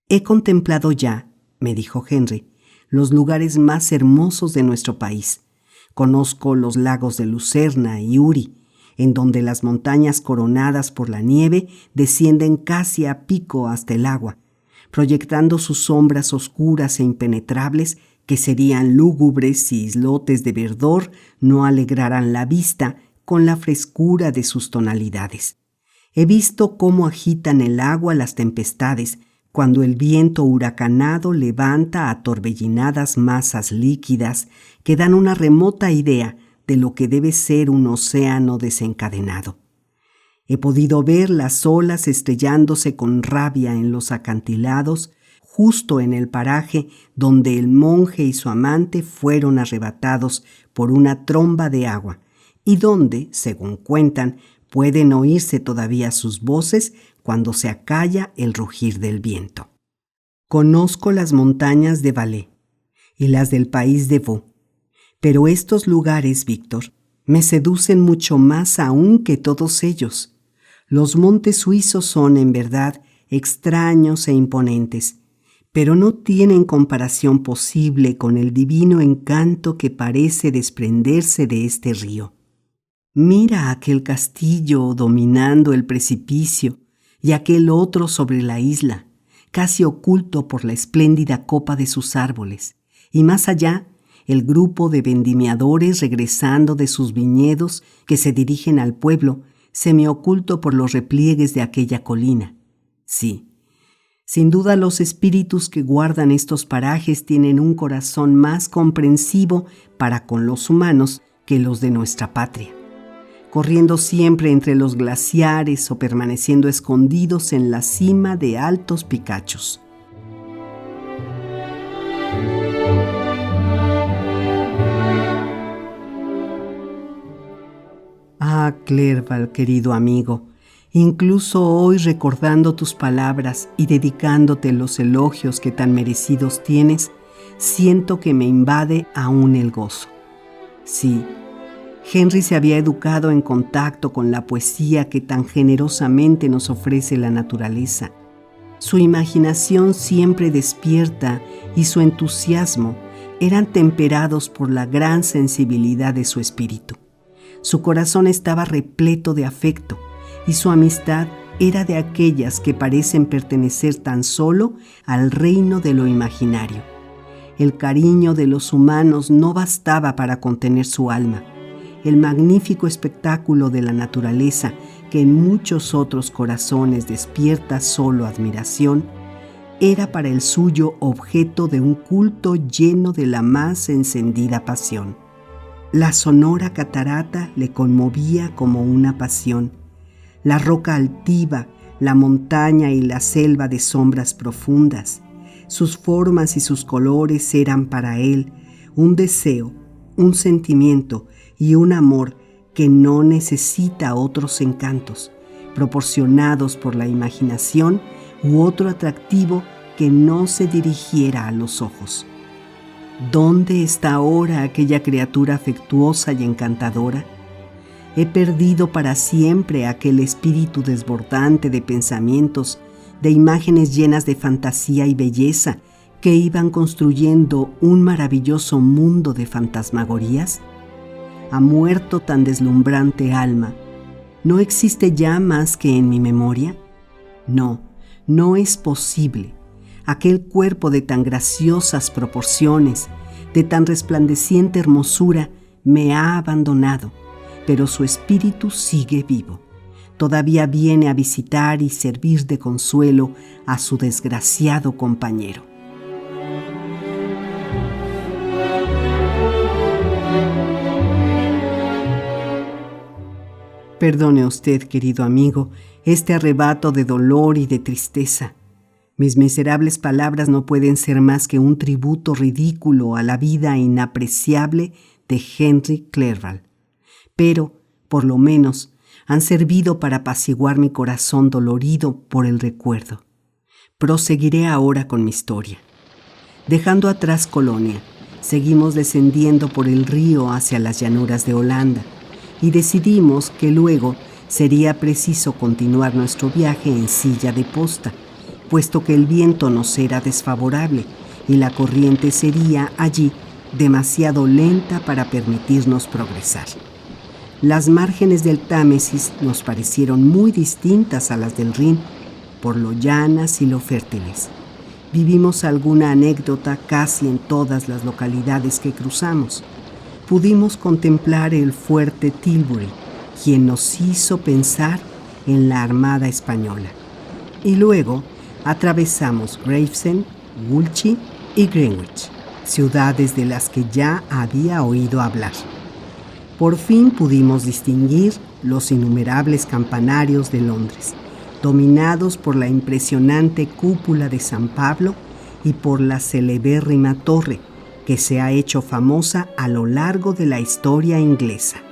He contemplado ya, me dijo Henry, los lugares más hermosos de nuestro país. Conozco los lagos de Lucerna y Uri, en donde las montañas coronadas por la nieve descienden casi a pico hasta el agua, proyectando sus sombras oscuras e impenetrables que serían lúgubres si islotes de verdor no alegraran la vista con la frescura de sus tonalidades. He visto cómo agitan el agua las tempestades, cuando el viento huracanado levanta atorbellinadas masas líquidas que dan una remota idea de lo que debe ser un océano desencadenado. He podido ver las olas estrellándose con rabia en los acantilados, justo en el paraje donde el monje y su amante fueron arrebatados por una tromba de agua, y donde, según cuentan, pueden oírse todavía sus voces cuando se acalla el rugir del viento. Conozco las montañas de Valais y las del país de Vaud, pero estos lugares, Víctor, me seducen mucho más aún que todos ellos. Los montes suizos son, en verdad, extraños e imponentes, pero no tienen comparación posible con el divino encanto que parece desprenderse de este río. Mira aquel castillo dominando el precipicio y aquel otro sobre la isla, casi oculto por la espléndida copa de sus árboles, y más allá, el grupo de vendimiadores regresando de sus viñedos que se dirigen al pueblo, semioculto por los repliegues de aquella colina. Sí, sin duda los espíritus que guardan estos parajes tienen un corazón más comprensivo para con los humanos que los de nuestra patria, corriendo siempre entre los glaciares o permaneciendo escondidos en la cima de altos picachos. Clerval, querido amigo, incluso hoy recordando tus palabras y dedicándote los elogios que tan merecidos tienes, siento que me invade aún el gozo. Sí, Henry se había educado en contacto con la poesía que tan generosamente nos ofrece la naturaleza. Su imaginación siempre despierta y su entusiasmo eran temperados por la gran sensibilidad de su espíritu. Su corazón estaba repleto de afecto y su amistad era de aquellas que parecen pertenecer tan solo al reino de lo imaginario. El cariño de los humanos no bastaba para contener su alma. El magnífico espectáculo de la naturaleza, que en muchos otros corazones despierta solo admiración, era para el suyo objeto de un culto lleno de la más encendida pasión. La sonora catarata le conmovía como una pasión. La roca altiva, la montaña y la selva de sombras profundas, sus formas y sus colores eran para él un deseo, un sentimiento y un amor que no necesita otros encantos, proporcionados por la imaginación u otro atractivo que no se dirigiera a los ojos. ¿Dónde está ahora aquella criatura afectuosa y encantadora? He perdido para siempre aquel espíritu desbordante de pensamientos, de imágenes llenas de fantasía y belleza que iban construyendo un maravilloso mundo de fantasmagorías. Ha muerto tan deslumbrante alma. ¿No existe ya más que en mi memoria? No, no es posible. Aquel cuerpo de tan graciosas proporciones, de tan resplandeciente hermosura, me ha abandonado, pero su espíritu sigue vivo. Todavía viene a visitar y servir de consuelo a su desgraciado compañero. Perdone usted, querido amigo, este arrebato de dolor y de tristeza. Mis miserables palabras no pueden ser más que un tributo ridículo a la vida inapreciable de Henry Clerval. Pero, por lo menos, han servido para apaciguar mi corazón dolorido por el recuerdo. Proseguiré ahora con mi historia. Dejando atrás Colonia, seguimos descendiendo por el río hacia las llanuras de Holanda y decidimos que luego sería preciso continuar nuestro viaje en silla de posta, puesto que el viento nos era desfavorable y la corriente sería allí demasiado lenta para permitirnos progresar. Las márgenes del Támesis nos parecieron muy distintas a las del Rin, por lo llanas y lo fértiles. Vivimos alguna anécdota casi en todas las localidades que cruzamos. Pudimos contemplar el fuerte Tilbury, quien nos hizo pensar en la Armada Española. Y luego atravesamos Gravesend, Woolwich y Greenwich, ciudades de las que ya había oído hablar. Por fin pudimos distinguir los innumerables campanarios de Londres, dominados por la impresionante cúpula de San Pablo y por la celebérrima torre, que se ha hecho famosa a lo largo de la historia inglesa.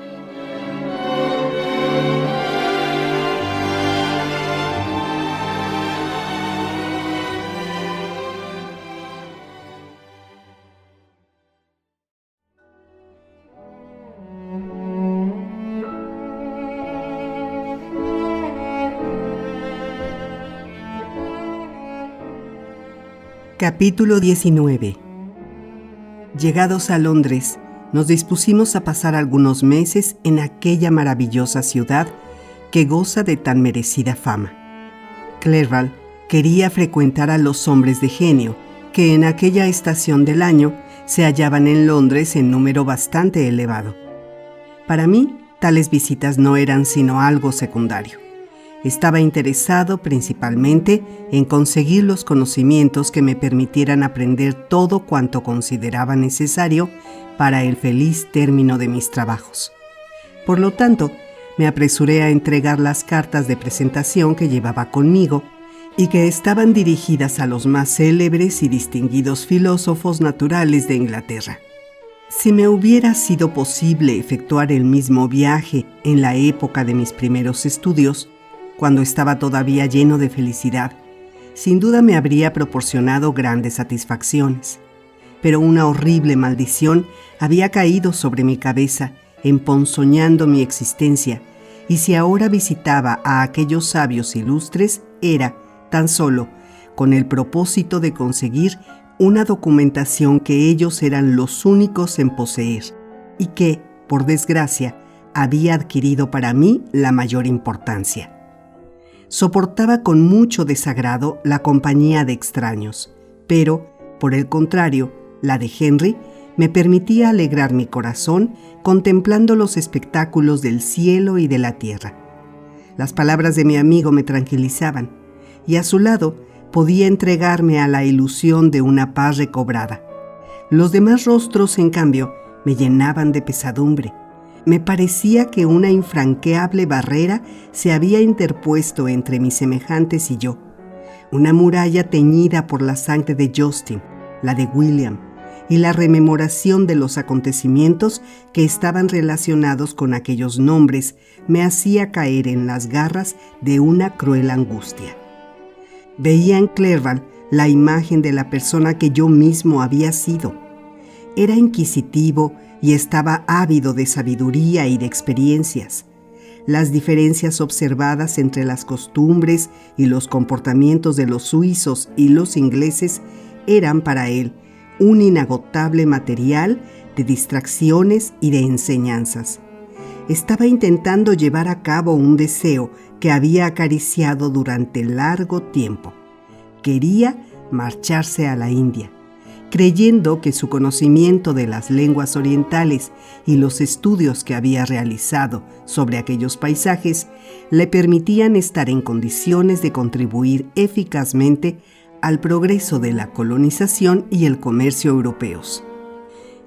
Capítulo 19. Llegados a Londres, nos dispusimos a pasar algunos meses en aquella maravillosa ciudad que goza de tan merecida fama. Clerval quería frecuentar a los hombres de genio, que en aquella estación del año se hallaban en Londres en número bastante elevado. Para mí, tales visitas no eran sino algo secundario. Estaba interesado principalmente en conseguir los conocimientos que me permitieran aprender todo cuanto consideraba necesario para el feliz término de mis trabajos. Por lo tanto, me apresuré a entregar las cartas de presentación que llevaba conmigo y que estaban dirigidas a los más célebres y distinguidos filósofos naturales de Inglaterra. Si me hubiera sido posible efectuar el mismo viaje en la época de mis primeros estudios, cuando estaba todavía lleno de felicidad, sin duda me habría proporcionado grandes satisfacciones. Pero una horrible maldición había caído sobre mi cabeza, emponzoñando mi existencia, y si ahora visitaba a aquellos sabios ilustres, era, tan solo, con el propósito de conseguir una documentación que ellos eran los únicos en poseer, y que, por desgracia, había adquirido para mí la mayor importancia. Soportaba con mucho desagrado la compañía de extraños, pero, por el contrario, la de Henry me permitía alegrar mi corazón contemplando los espectáculos del cielo y de la tierra. Las palabras de mi amigo me tranquilizaban, y a su lado podía entregarme a la ilusión de una paz recobrada. Los demás rostros, en cambio, me llenaban de pesadumbre. Me parecía que una infranqueable barrera se había interpuesto entre mis semejantes y yo, una muralla teñida por la sangre de Justin, la de William, y la rememoración de los acontecimientos que estaban relacionados con aquellos nombres me hacía caer en las garras de una cruel angustia. Veía en Clerval la imagen de la persona que yo mismo había sido. Era inquisitivo y estaba ávido de sabiduría y de experiencias. Las diferencias observadas entre las costumbres y los comportamientos de los suizos y los ingleses eran para él un inagotable material de distracciones y de enseñanzas. Estaba intentando llevar a cabo un deseo que había acariciado durante largo tiempo. Quería marcharse a la India, creyendo que su conocimiento de las lenguas orientales y los estudios que había realizado sobre aquellos paisajes le permitían estar en condiciones de contribuir eficazmente al progreso de la colonización y el comercio europeos.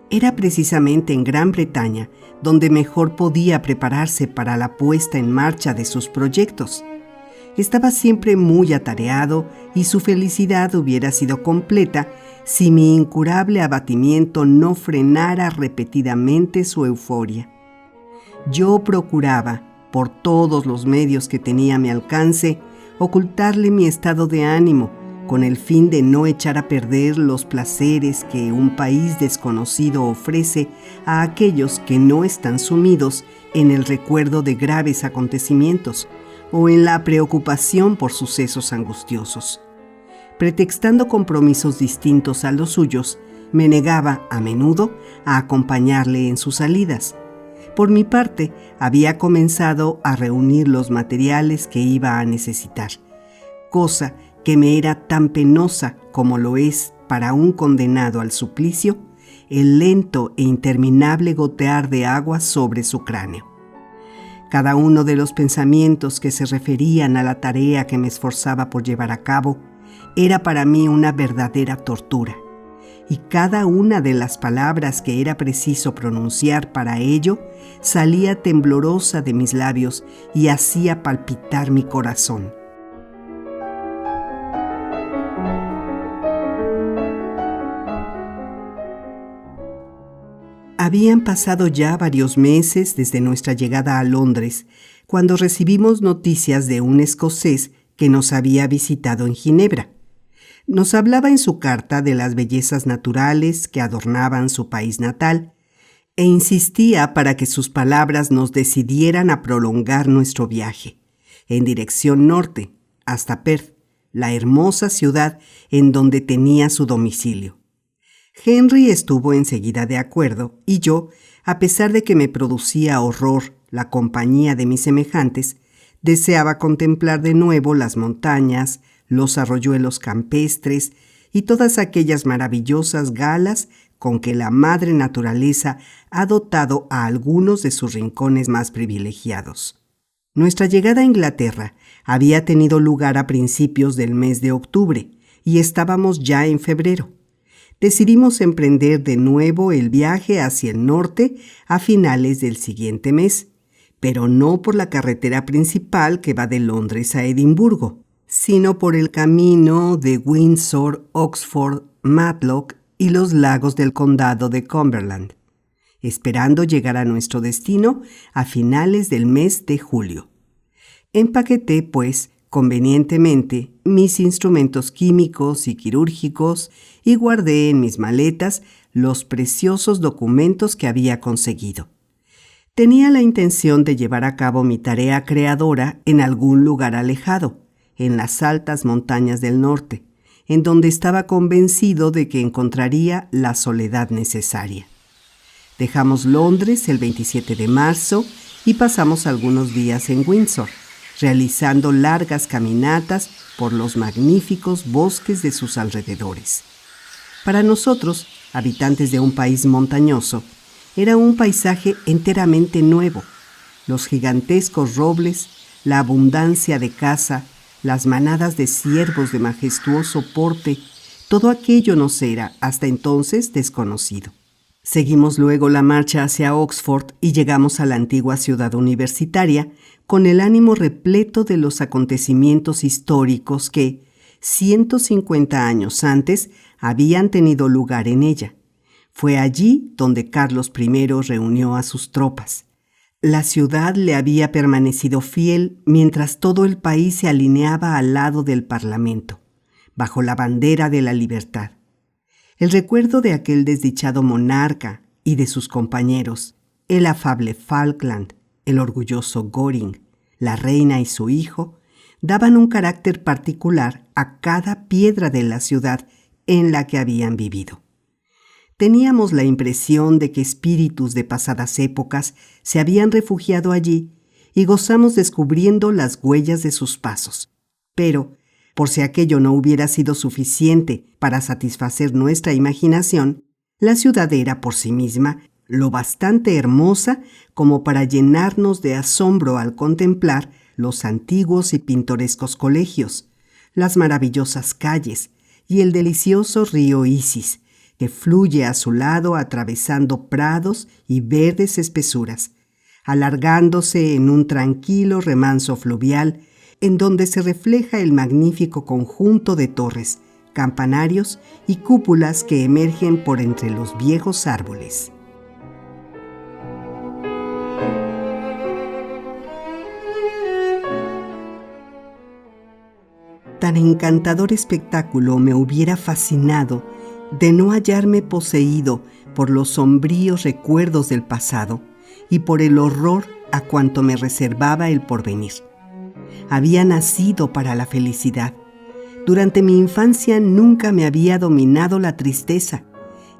Era precisamente en Gran Bretaña donde mejor podía prepararse para la puesta en marcha de sus proyectos. Estaba siempre muy atareado y su felicidad hubiera sido completa si mi incurable abatimiento no frenara repetidamente su euforia. Yo procuraba, por todos los medios que tenía a mi alcance, ocultarle mi estado de ánimo, con el fin de no echar a perder los placeres que un país desconocido ofrece a aquellos que no están sumidos en el recuerdo de graves acontecimientos o en la preocupación por sucesos angustiosos. Pretextando compromisos distintos a los suyos, me negaba a menudo a acompañarle en sus salidas. Por mi parte, había comenzado a reunir los materiales que iba a necesitar, cosa que me era tan penosa como lo es para un condenado al suplicio el lento e interminable gotear de agua sobre su cráneo. Cada uno de los pensamientos que se referían a la tarea que me esforzaba por llevar a cabo era para mí una verdadera tortura, y cada una de las palabras que era preciso pronunciar para ello salía temblorosa de mis labios y hacía palpitar mi corazón. Habían pasado ya varios meses desde nuestra llegada a Londres, cuando recibimos noticias de un escocés que nos había visitado en Ginebra. Nos hablaba en su carta de las bellezas naturales que adornaban su país natal e insistía para que sus palabras nos decidieran a prolongar nuestro viaje en dirección norte hasta Perth, la hermosa ciudad en donde tenía su domicilio. Henry estuvo enseguida de acuerdo y yo, a pesar de que me producía horror la compañía de mis semejantes, deseaba contemplar de nuevo las montañas, los arroyuelos campestres y todas aquellas maravillosas galas con que la madre naturaleza ha dotado a algunos de sus rincones más privilegiados. Nuestra llegada a Inglaterra había tenido lugar a principios del mes de octubre y estábamos ya en febrero. Decidimos emprender de nuevo el viaje hacia el norte a finales del siguiente mes, pero no por la carretera principal que va de Londres a Edimburgo, sino por el camino de Windsor, Oxford, Matlock y los lagos del condado de Cumberland. esperando llegar a nuestro destino a finales del mes de julio. Empaqueté, pues, convenientemente mis instrumentos químicos y quirúrgicos y guardé en mis maletas los preciosos documentos que había conseguido. Tenía la intención de llevar a cabo mi tarea creadora en algún lugar alejado, en las altas montañas del norte, en donde estaba convencido de que encontraría la soledad necesaria. Dejamos Londres el 27 de marzo y pasamos algunos días en Windsor, realizando largas caminatas por los magníficos bosques de sus alrededores. Para nosotros, habitantes de un país montañoso, era un paisaje enteramente nuevo. Los gigantescos robles, la abundancia de caza, las manadas de ciervos de majestuoso porte, todo aquello nos era hasta entonces desconocido. Seguimos luego la marcha hacia Oxford y llegamos a la antigua ciudad universitaria con el ánimo repleto de los acontecimientos históricos que, 150 años antes, habían tenido lugar en ella. Fue allí donde Carlos I reunió a sus tropas. La ciudad le había permanecido fiel mientras todo el país se alineaba al lado del Parlamento, bajo la bandera de la libertad. El recuerdo de aquel desdichado monarca y de sus compañeros, el afable Falkland, el orgulloso Goring, la reina y su hijo, daban un carácter particular a cada piedra de la ciudad en la que habían vivido. Teníamos la impresión de que espíritus de pasadas épocas se habían refugiado allí y gozamos descubriendo las huellas de sus pasos. Pero, por si aquello no hubiera sido suficiente para satisfacer nuestra imaginación, la ciudad era por sí misma lo bastante hermosa como para llenarnos de asombro al contemplar los antiguos y pintorescos colegios, las maravillosas calles y el delicioso río Isis, que fluye a su lado atravesando prados y verdes espesuras, alargándose en un tranquilo remanso fluvial en donde se refleja el magnífico conjunto de torres, campanarios y cúpulas que emergen por entre los viejos árboles. Tan encantador espectáculo me hubiera fascinado de no hallarme poseído por los sombríos recuerdos del pasado y por el horror a cuanto me reservaba el porvenir. Había nacido para la felicidad. Durante mi infancia nunca me había dominado la tristeza,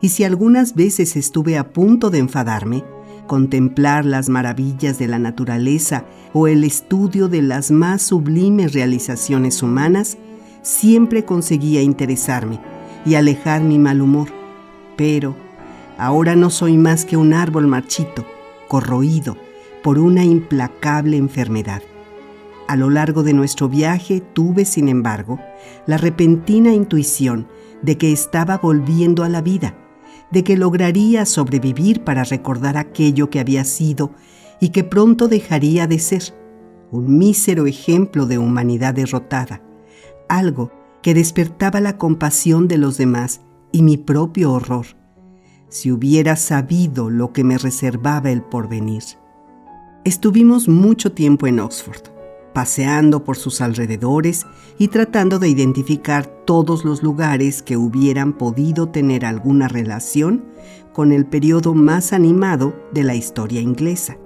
y si algunas veces estuve a punto de enfadarme, contemplar las maravillas de la naturaleza o el estudio de las más sublimes realizaciones humanas siempre conseguía interesarme y alejar mi mal humor. Pero ahora no soy más que un árbol marchito, corroído por una implacable enfermedad. A lo largo de nuestro viaje tuve, sin embargo, la repentina intuición de que estaba volviendo a la vida, de que lograría sobrevivir para recordar aquello que había sido y que pronto dejaría de ser, un mísero ejemplo de humanidad derrotada, algo que despertaba la compasión de los demás y mi propio horror. Si hubiera sabido lo que me reservaba el porvenir. Estuvimos mucho tiempo en Oxford, paseando por sus alrededores y tratando de identificar todos los lugares que hubieran podido tener alguna relación con el periodo más animado de la historia inglesa.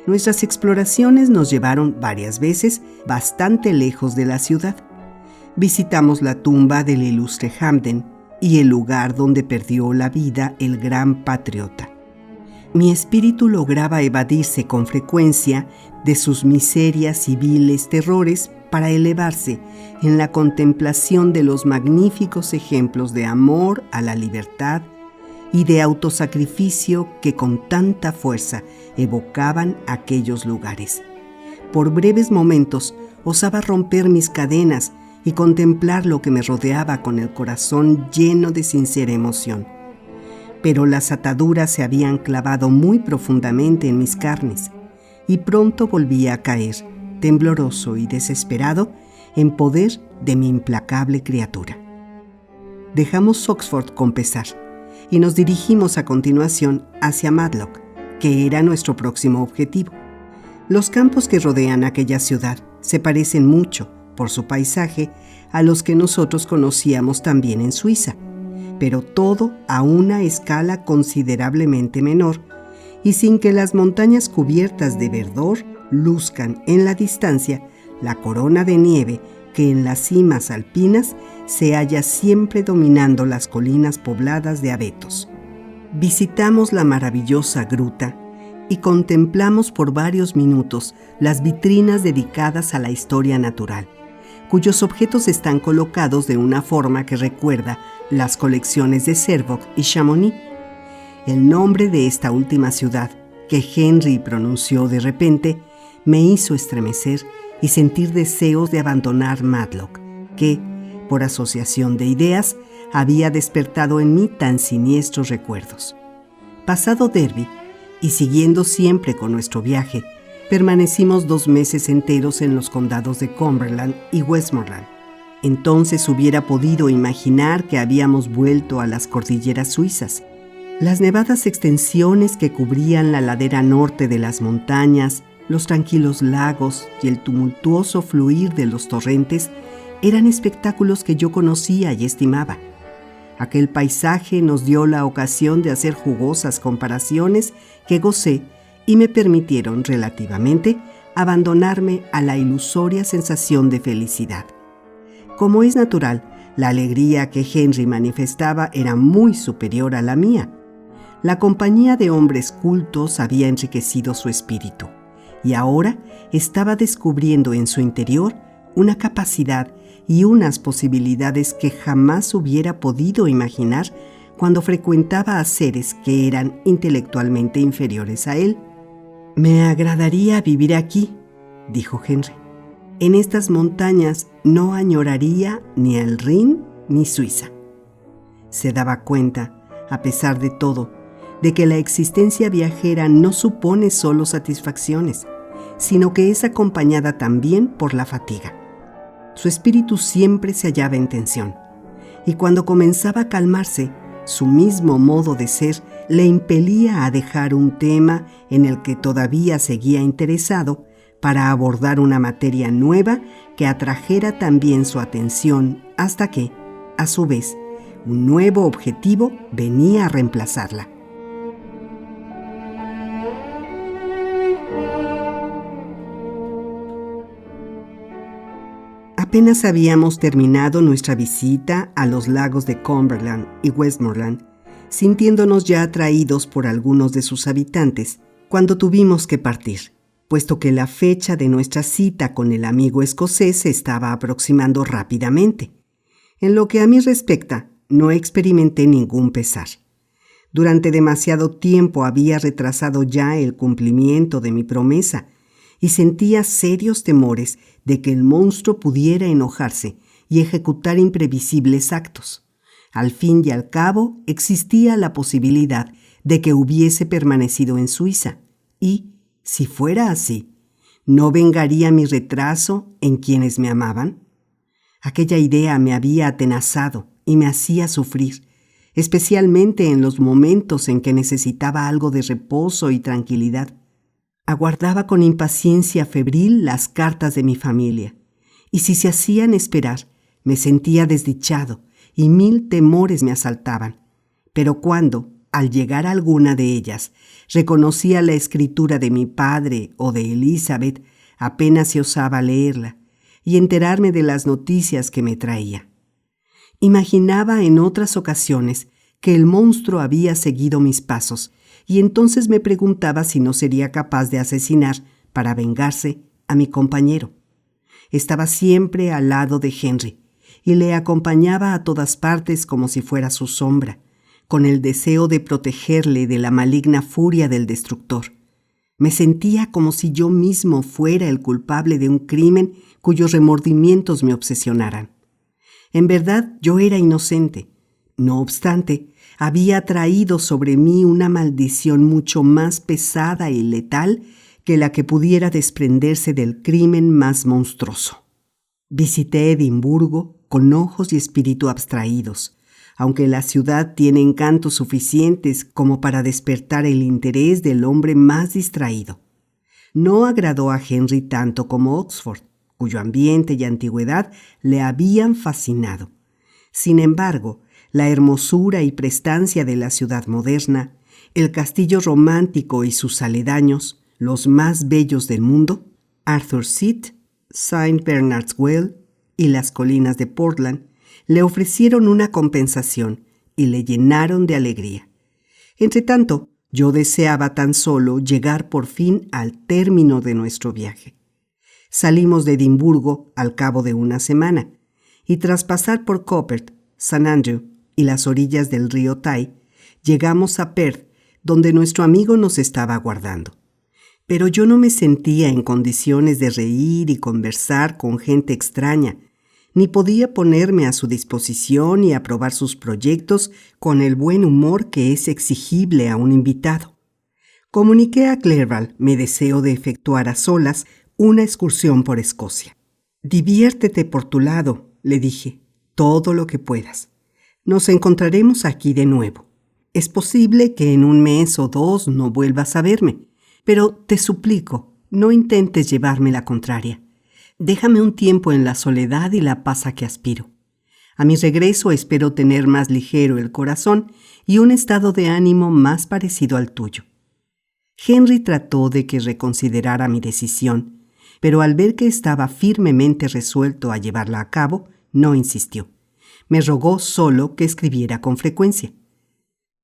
Nuestras exploraciones nos llevaron varias veces bastante lejos de la ciudad. Visitamos la tumba del ilustre Hampden y el lugar donde perdió la vida el gran patriota. Mi espíritu lograba evadirse con frecuencia de sus miserias y viles terrores para elevarse en la contemplación de los magníficos ejemplos de amor a la libertad y de autosacrificio que con tanta fuerza evocaban aquellos lugares. Por breves momentos osaba romper mis cadenas y contemplar lo que me rodeaba con el corazón lleno de sincera emoción. Pero las ataduras se habían clavado muy profundamente en mis carnes y pronto volvía a caer, tembloroso y desesperado, en poder de mi implacable criatura. Dejamos Oxford con pesar y nos dirigimos a continuación hacia Matlock, que era nuestro próximo objetivo. Los campos que rodean aquella ciudad se parecen mucho, por su paisaje, a los que nosotros conocíamos también en Suiza, pero todo a una escala considerablemente menor y sin que las montañas cubiertas de verdor luzcan en la distancia la corona de nieve que en las cimas alpinas se halla siempre dominando las colinas pobladas de abetos. Visitamos la maravillosa gruta y contemplamos por varios minutos las vitrinas dedicadas a la historia natural, cuyos objetos están colocados de una forma que recuerda las colecciones de Servoq y Chamonix. El nombre de esta última ciudad, que Henry pronunció de repente, me hizo estremecer y sentir deseos de abandonar Matlock, que, por asociación de ideas, había despertado en mí tan siniestros recuerdos. Pasado Derby, y siguiendo siempre con nuestro viaje, permanecimos 2 meses enteros en los condados de Cumberland y Westmoreland. Entonces hubiera podido imaginar que habíamos vuelto a las cordilleras suizas. Las nevadas extensiones que cubrían la ladera norte de las montañas, los tranquilos lagos y el tumultuoso fluir de los torrentes eran espectáculos que yo conocía y estimaba. Aquel paisaje nos dio la ocasión de hacer jugosas comparaciones que gocé y me permitieron relativamente abandonarme a la ilusoria sensación de felicidad. Como es natural, la alegría que Henry manifestaba era muy superior a la mía. La compañía de hombres cultos había enriquecido su espíritu y ahora estaba descubriendo en su interior una capacidad y unas posibilidades que jamás hubiera podido imaginar cuando frecuentaba a seres que eran intelectualmente inferiores a él. «Me agradaría vivir aquí», dijo Henry. «En estas montañas no añoraría ni el Rin ni Suiza». Se daba cuenta, a pesar de todo, de que la existencia viajera no supone solo satisfacciones, sino que es acompañada también por la fatiga. Su espíritu siempre se hallaba en tensión, y cuando comenzaba a calmarse, su mismo modo de ser le impelía a dejar un tema en el que todavía seguía interesado para abordar una materia nueva que atrajera también su atención hasta que, a su vez, un nuevo objetivo venía a reemplazarla. Apenas habíamos terminado nuestra visita a los lagos de Cumberland y Westmoreland, sintiéndonos ya atraídos por algunos de sus habitantes, cuando tuvimos que partir, puesto que la fecha de nuestra cita con el amigo escocés se estaba aproximando rápidamente. En lo que a mí respecta, no experimenté ningún pesar. Durante demasiado tiempo había retrasado ya el cumplimiento de mi promesa, y sentía serios temores de que el monstruo pudiera enojarse y ejecutar imprevisibles actos. Al fin y al cabo, existía la posibilidad de que hubiese permanecido en Suiza y, si fuera así, ¿no vengaría mi retraso en quienes me amaban? Aquella idea me había atenazado y me hacía sufrir, especialmente en los momentos en que necesitaba algo de reposo y tranquilidad. Aguardaba con impaciencia febril las cartas de mi familia, y si se hacían esperar, me sentía desdichado y 1000 temores me asaltaban. Pero cuando, al llegar a alguna de ellas, reconocía la escritura de mi padre o de Elizabeth, apenas se osaba leerla y enterarme de las noticias que me traía. Imaginaba en otras ocasiones que el monstruo había seguido mis pasos, y entonces me preguntaba si no sería capaz de asesinar, para vengarse, a mi compañero. Estaba siempre al lado de Henry, y le acompañaba a todas partes como si fuera su sombra, con el deseo de protegerle de la maligna furia del destructor. Me sentía como si yo mismo fuera el culpable de un crimen cuyos remordimientos me obsesionaran. En verdad, yo era inocente. No obstante, había traído sobre mí una maldición mucho más pesada y letal que la que pudiera desprenderse del crimen más monstruoso. Visité Edimburgo con ojos y espíritu abstraídos, aunque la ciudad tiene encantos suficientes como para despertar el interés del hombre más distraído. No agradó a Henry tanto como Oxford, cuyo ambiente y antigüedad le habían fascinado. Sin embargo, la hermosura y prestancia de la ciudad moderna, el castillo romántico y sus aledaños, los más bellos del mundo, Arthur's Seat, St. Bernard's Well y las colinas de Portland, le ofrecieron una compensación y le llenaron de alegría. Entretanto, yo deseaba tan solo llegar por fin al término de nuestro viaje. Salimos de Edimburgo al cabo de una semana, y tras pasar por Coppet, St. Andrew y las orillas del río Tay, llegamos a Perth, donde nuestro amigo nos estaba aguardando. Pero yo no me sentía en condiciones de reír y conversar con gente extraña, ni podía ponerme a su disposición y aprobar sus proyectos con el buen humor que es exigible a un invitado. Comuniqué a Clerval mi deseo de efectuar a solas una excursión por Escocia. «Diviértete por tu lado», le dije, «todo lo que puedas. Nos encontraremos aquí de nuevo. Es posible que en un mes o dos no vuelvas a verme, pero te suplico, no intentes llevarme la contraria. Déjame un tiempo en la soledad y la paz a que aspiro. A mi regreso espero tener más ligero el corazón y un estado de ánimo más parecido al tuyo». Henry trató de que reconsiderara mi decisión, pero al ver que estaba firmemente resuelto a llevarla a cabo, no insistió. Me rogó solo que escribiera con frecuencia.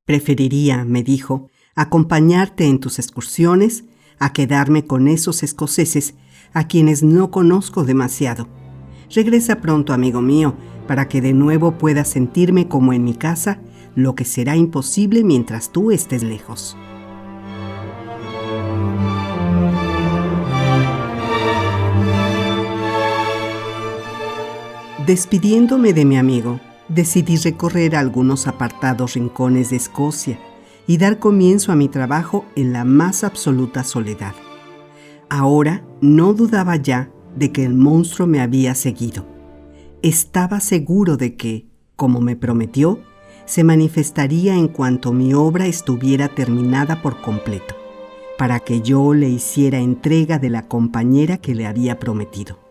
«Preferiría», me dijo, «acompañarte en tus excursiones a quedarme con esos escoceses a quienes no conozco demasiado. Regresa pronto, amigo mío, para que de nuevo pueda sentirme como en mi casa, lo que será imposible mientras tú estés lejos». Despidiéndome de mi amigo, decidí recorrer algunos apartados rincones de Escocia y dar comienzo a mi trabajo en la más absoluta soledad. Ahora no dudaba ya de que el monstruo me había seguido. Estaba seguro de que, como me prometió, se manifestaría en cuanto mi obra estuviera terminada por completo, para que yo le hiciera entrega de la compañera que le había prometido.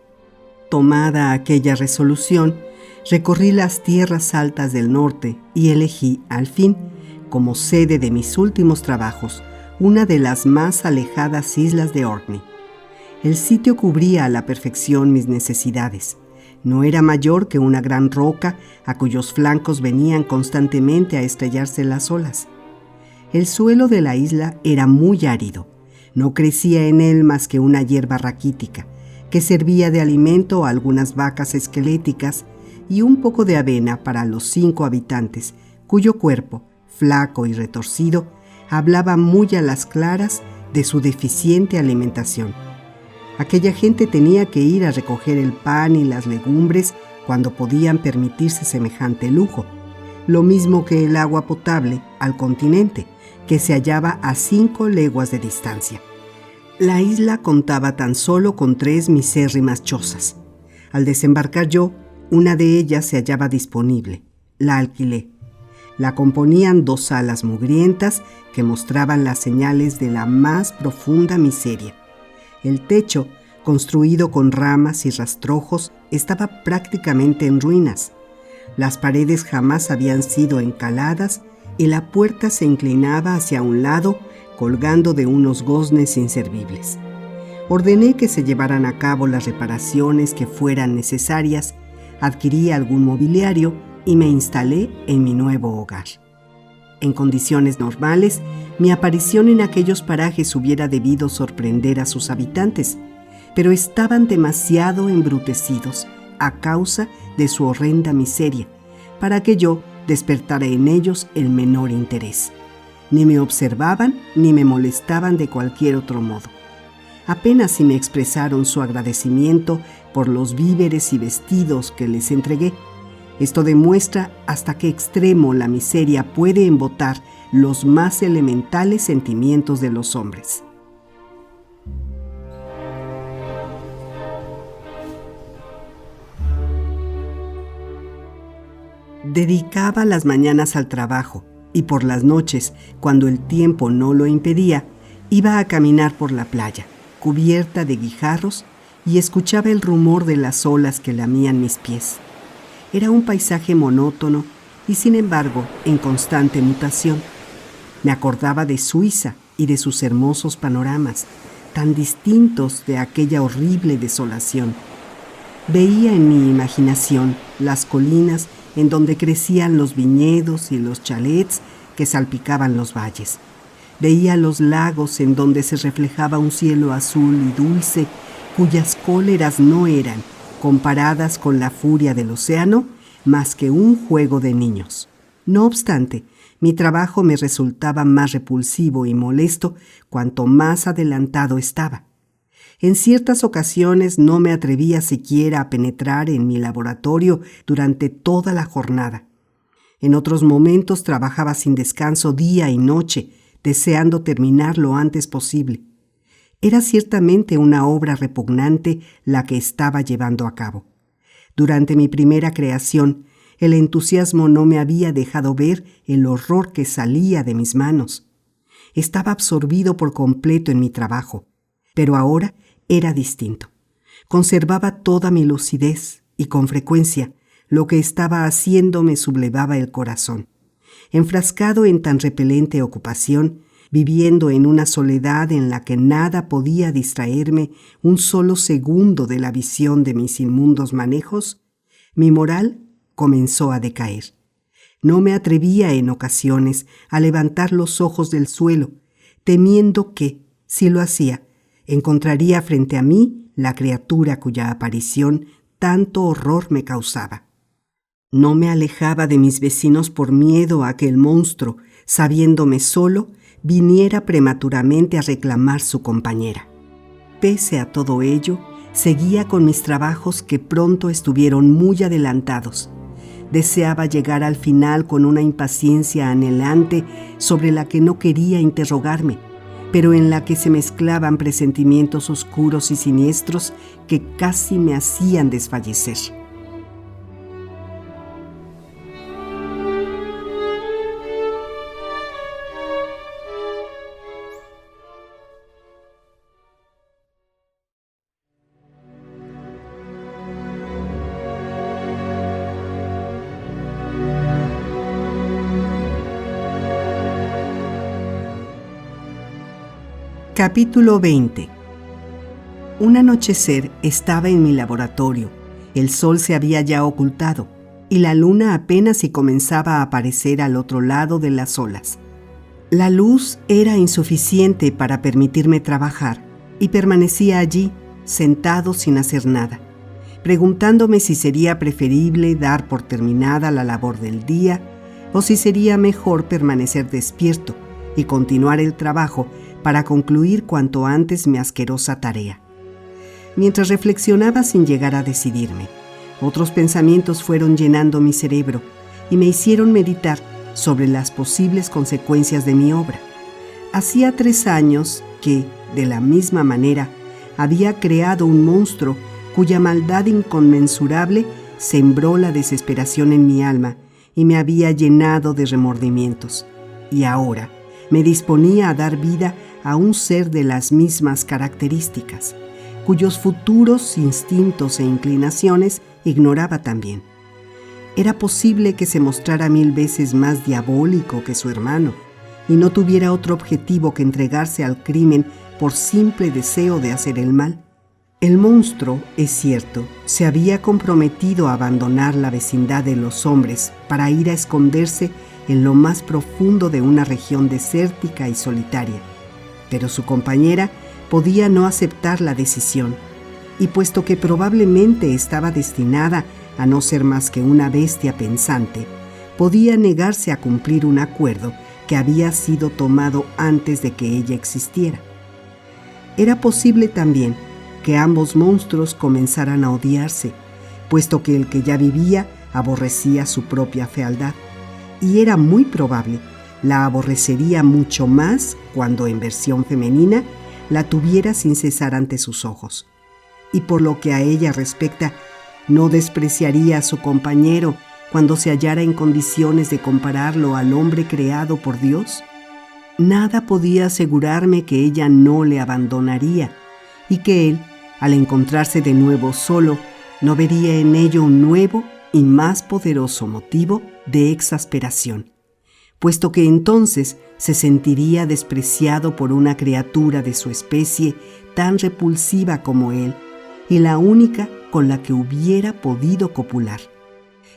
Tomada aquella resolución, recorrí las tierras altas del norte y elegí, al fin, como sede de mis últimos trabajos, una de las más alejadas islas de Orkney. El sitio cubría a la perfección mis necesidades. No era mayor que una gran roca a cuyos flancos venían constantemente a estrellarse las olas. El suelo de la isla era muy árido. No crecía en él más que una hierba raquítica, que servía de alimento a algunas vacas esqueléticas y un poco de avena para los 5 habitantes, cuyo cuerpo, flaco y retorcido, hablaba muy a las claras de su deficiente alimentación. Aquella gente tenía que ir a recoger el pan y las legumbres cuando podían permitirse semejante lujo, lo mismo que el agua potable al continente, que se hallaba a 5 leguas de distancia. La isla contaba tan solo con 3 misérrimas chozas. Al desembarcar yo, una de ellas se hallaba disponible. La alquilé. La componían 2 salas mugrientas que mostraban las señales de la más profunda miseria. El techo, construido con ramas y rastrojos, estaba prácticamente en ruinas. Las paredes jamás habían sido encaladas y la puerta se inclinaba hacia un lado, colgando de unos goznes inservibles. Ordené que se llevaran a cabo las reparaciones que fueran necesarias, adquirí algún mobiliario y me instalé en mi nuevo hogar. En condiciones normales, mi aparición en aquellos parajes hubiera debido sorprender a sus habitantes, pero estaban demasiado embrutecidos a causa de su horrenda miseria para que yo despertara en ellos el menor interés. Ni me observaban ni me molestaban de cualquier otro modo. Apenas si me expresaron su agradecimiento por los víveres y vestidos que les entregué. Esto demuestra hasta qué extremo la miseria puede embotar los más elementales sentimientos de los hombres. Dedicaba las mañanas al trabajo y por las noches, cuando el tiempo no lo impedía, iba a caminar por la playa, cubierta de guijarros, y escuchaba el rumor de las olas que lamían mis pies. Era un paisaje monótono y, sin embargo, en constante mutación. Me acordaba de Suiza y de sus hermosos panoramas, tan distintos de aquella horrible desolación. Veía en mi imaginación las colinas en donde crecían los viñedos y los chalets que salpicaban los valles. Veía los lagos en donde se reflejaba un cielo azul y dulce, cuyas cóleras no eran, comparadas con la furia del océano, más que un juego de niños. No obstante, mi trabajo me resultaba más repulsivo y molesto cuanto más adelantado estaba. En ciertas ocasiones no me atrevía siquiera a penetrar en mi laboratorio durante toda la jornada. En otros momentos trabajaba sin descanso día y noche, deseando terminar lo antes posible. Era ciertamente una obra repugnante la que estaba llevando a cabo. Durante mi primera creación, el entusiasmo no me había dejado ver el horror que salía de mis manos. Estaba absorbido por completo en mi trabajo, pero ahora era distinto. Conservaba toda mi lucidez y con frecuencia lo que estaba haciendo me sublevaba el corazón. Enfrascado en tan repelente ocupación, viviendo en una soledad en la que nada podía distraerme un solo segundo de la visión de mis inmundos manejos, mi moral comenzó a decaer. No me atrevía en ocasiones a levantar los ojos del suelo, temiendo que, si lo hacía, encontraría frente a mí la criatura cuya aparición tanto horror me causaba. No me alejaba de mis vecinos por miedo a que el monstruo, sabiéndome solo, viniera prematuramente a reclamar su compañera. Pese a todo ello, seguía con mis trabajos que pronto estuvieron muy adelantados. Deseaba llegar al final con una impaciencia anhelante sobre la que no quería interrogarme, pero en la que se mezclaban presentimientos oscuros y siniestros que casi me hacían desfallecer. Capítulo 20. Un anochecer estaba en mi laboratorio. El sol se había ya ocultado y la luna apenas si comenzaba a aparecer al otro lado de las olas. La luz era insuficiente para permitirme trabajar y permanecía allí, sentado sin hacer nada, preguntándome si sería preferible dar por terminada la labor del día o si sería mejor permanecer despierto y continuar el trabajo para concluir cuanto antes mi asquerosa tarea. Mientras reflexionaba sin llegar a decidirme, otros pensamientos fueron llenando mi cerebro y me hicieron meditar sobre las posibles consecuencias de mi obra. Hacía 3 años que, de la misma manera, había creado un monstruo cuya maldad inconmensurable sembró la desesperación en mi alma y me había llenado de remordimientos. Y ahora me disponía a dar vida a un ser de las mismas características, cuyos futuros instintos e inclinaciones ignoraba también. Era posible que se mostrara 1000 veces más diabólico que su hermano y no tuviera otro objetivo que entregarse al crimen por simple deseo de hacer el mal. El monstruo, es cierto, se había comprometido a abandonar la vecindad de los hombres para ir a esconderse en lo más profundo de una región desértica y solitaria. Pero su compañera podía no aceptar la decisión, y puesto que probablemente estaba destinada a no ser más que una bestia pensante, podía negarse a cumplir un acuerdo que había sido tomado antes de que ella existiera. Era posible también que ambos monstruos comenzaran a odiarse, puesto que el que ya vivía aborrecía su propia fealdad, y era muy probable la aborrecería mucho más cuando en versión femenina la tuviera sin cesar ante sus ojos. Y por lo que a ella respecta, no despreciaría a su compañero cuando se hallara en condiciones de compararlo al hombre creado por Dios? Nada podía asegurarme que ella no le abandonaría y que él, al encontrarse de nuevo solo, no vería en ello un nuevo y más poderoso motivo de exasperación, puesto que entonces se sentiría despreciado por una criatura de su especie tan repulsiva como él y la única con la que hubiera podido copular.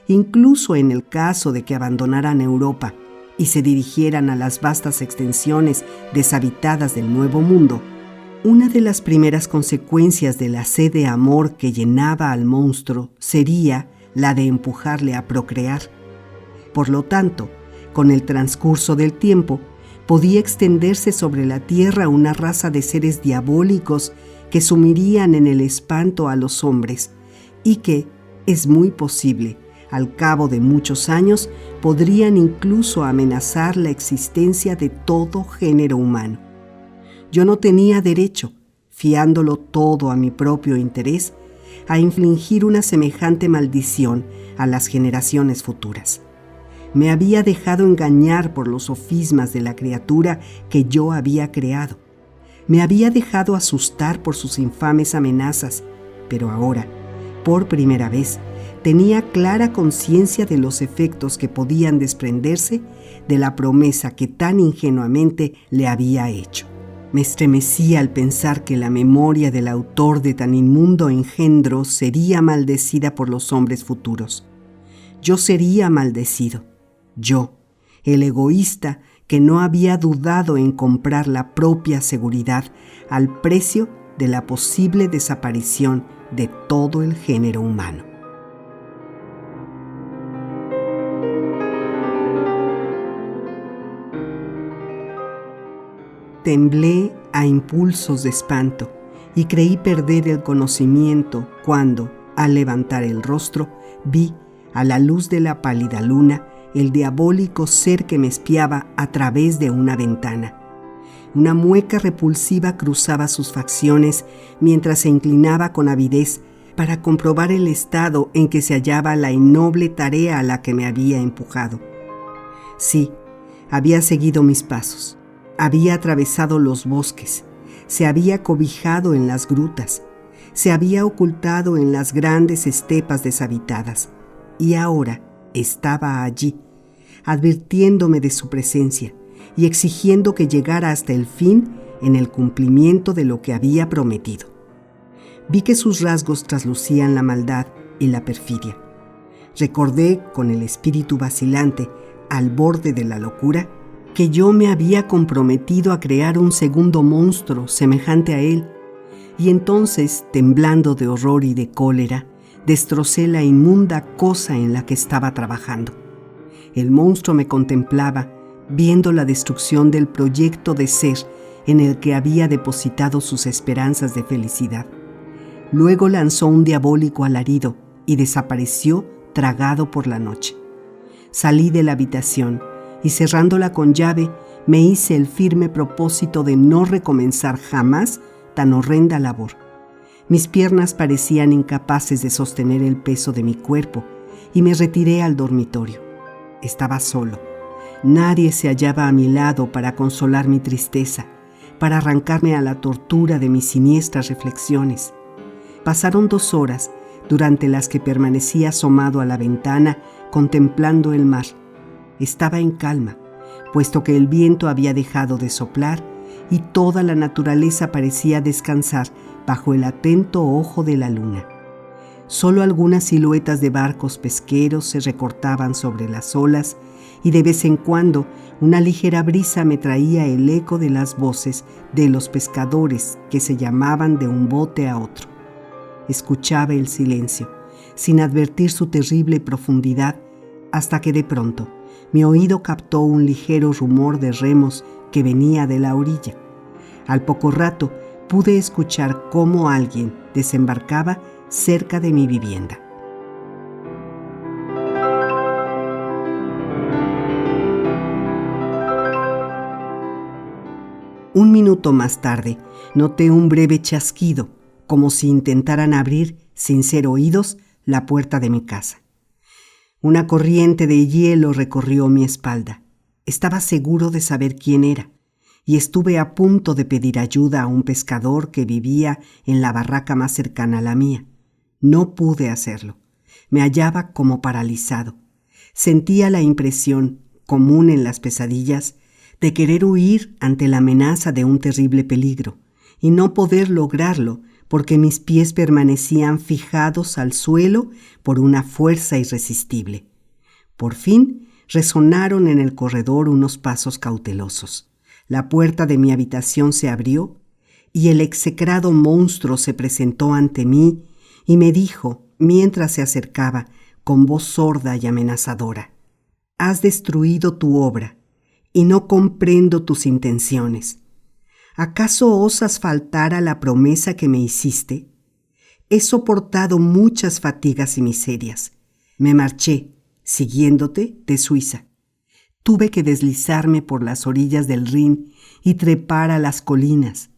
Incluso en el caso de que abandonaran Europa y se dirigieran a las vastas extensiones deshabitadas del Nuevo Mundo, una de las primeras consecuencias de la sed de amor que llenaba al monstruo sería la de empujarle a procrear. Por lo tanto, con el transcurso del tiempo, podía extenderse sobre la tierra una raza de seres diabólicos que sumirían en el espanto a los hombres y que, es muy posible, al cabo de muchos años, podrían incluso amenazar la existencia de todo género humano. Yo no tenía derecho, fiándolo todo a mi propio interés, a infligir una semejante maldición a las generaciones futuras. Me había dejado engañar por los sofismas de la criatura que yo había creado. Me había dejado asustar por sus infames amenazas, pero ahora, por primera vez, tenía clara conciencia de los efectos que podían desprenderse de la promesa que tan ingenuamente le había hecho. Me estremecía al pensar que la memoria del autor de tan inmundo engendro sería maldecida por los hombres futuros. Yo sería maldecido. Yo, el egoísta que no había dudado en comprar la propia seguridad al precio de la posible desaparición de todo el género humano. Temblé a impulsos de espanto y creí perder el conocimiento cuando, al levantar el rostro, vi, a la luz de la pálida luna, el diabólico ser que me espiaba a través de una ventana. Una mueca repulsiva cruzaba sus facciones mientras se inclinaba con avidez para comprobar el estado en que se hallaba la innoble tarea a la que me había empujado. Sí, había seguido mis pasos. Había atravesado los bosques, se había cobijado en las grutas, se había ocultado en las grandes estepas deshabitadas y ahora estaba allí, advirtiéndome de su presencia y exigiendo que llegara hasta el fin en el cumplimiento de lo que había prometido. Vi que sus rasgos traslucían la maldad y la perfidia. Recordé con el espíritu vacilante, al borde de la locura, que yo me había comprometido a crear un segundo monstruo semejante a él, y entonces, temblando de horror y de cólera, destrocé la inmunda cosa en la que estaba trabajando. El monstruo me contemplaba, viendo la destrucción del proyecto de ser en el que había depositado sus esperanzas de felicidad. Luego lanzó un diabólico alarido y desapareció tragado por la noche. Salí de la habitación y cerrándola con llave, me hice el firme propósito de no recomenzar jamás tan horrenda labor. Mis piernas parecían incapaces de sostener el peso de mi cuerpo y me retiré al dormitorio. Estaba solo. Nadie se hallaba a mi lado para consolar mi tristeza, para arrancarme a la tortura de mis siniestras reflexiones. Pasaron 2 horas, durante las que permanecí asomado a la ventana contemplando el mar. Estaba en calma, puesto que el viento había dejado de soplar y toda la naturaleza parecía descansar bajo el atento ojo de la luna. Solo algunas siluetas de barcos pesqueros se recortaban sobre las olas y de vez en cuando una ligera brisa me traía el eco de las voces de los pescadores que se llamaban de un bote a otro. Escuchaba el silencio, sin advertir su terrible profundidad, hasta que de pronto mi oído captó un ligero rumor de remos que venía de la orilla. Al poco rato pude escuchar cómo alguien desembarcaba cerca de mi vivienda. Un minuto más tarde, noté un breve chasquido, como si intentaran abrir, sin ser oídos, la puerta de mi casa. Una corriente de hielo recorrió mi espalda. Estaba seguro de saber quién era, y estuve a punto de pedir ayuda a un pescador que vivía en la barraca más cercana a la mía. No pude hacerlo. Me hallaba como paralizado. Sentía la impresión, común en las pesadillas, de querer huir ante la amenaza de un terrible peligro, y no poder lograrlo porque mis pies permanecían fijados al suelo por una fuerza irresistible. Por fin resonaron en el corredor unos pasos cautelosos. La puerta de mi habitación se abrió y el execrado monstruo se presentó ante mí y me dijo, mientras se acercaba, con voz sorda y amenazadora: «Has destruido tu obra y no comprendo tus intenciones. ¿Acaso osas faltar a la promesa que me hiciste? He soportado muchas fatigas y miserias. Me marché, siguiéndote, de Suiza. Tuve que deslizarme por las orillas del Rin y trepar a las colinas.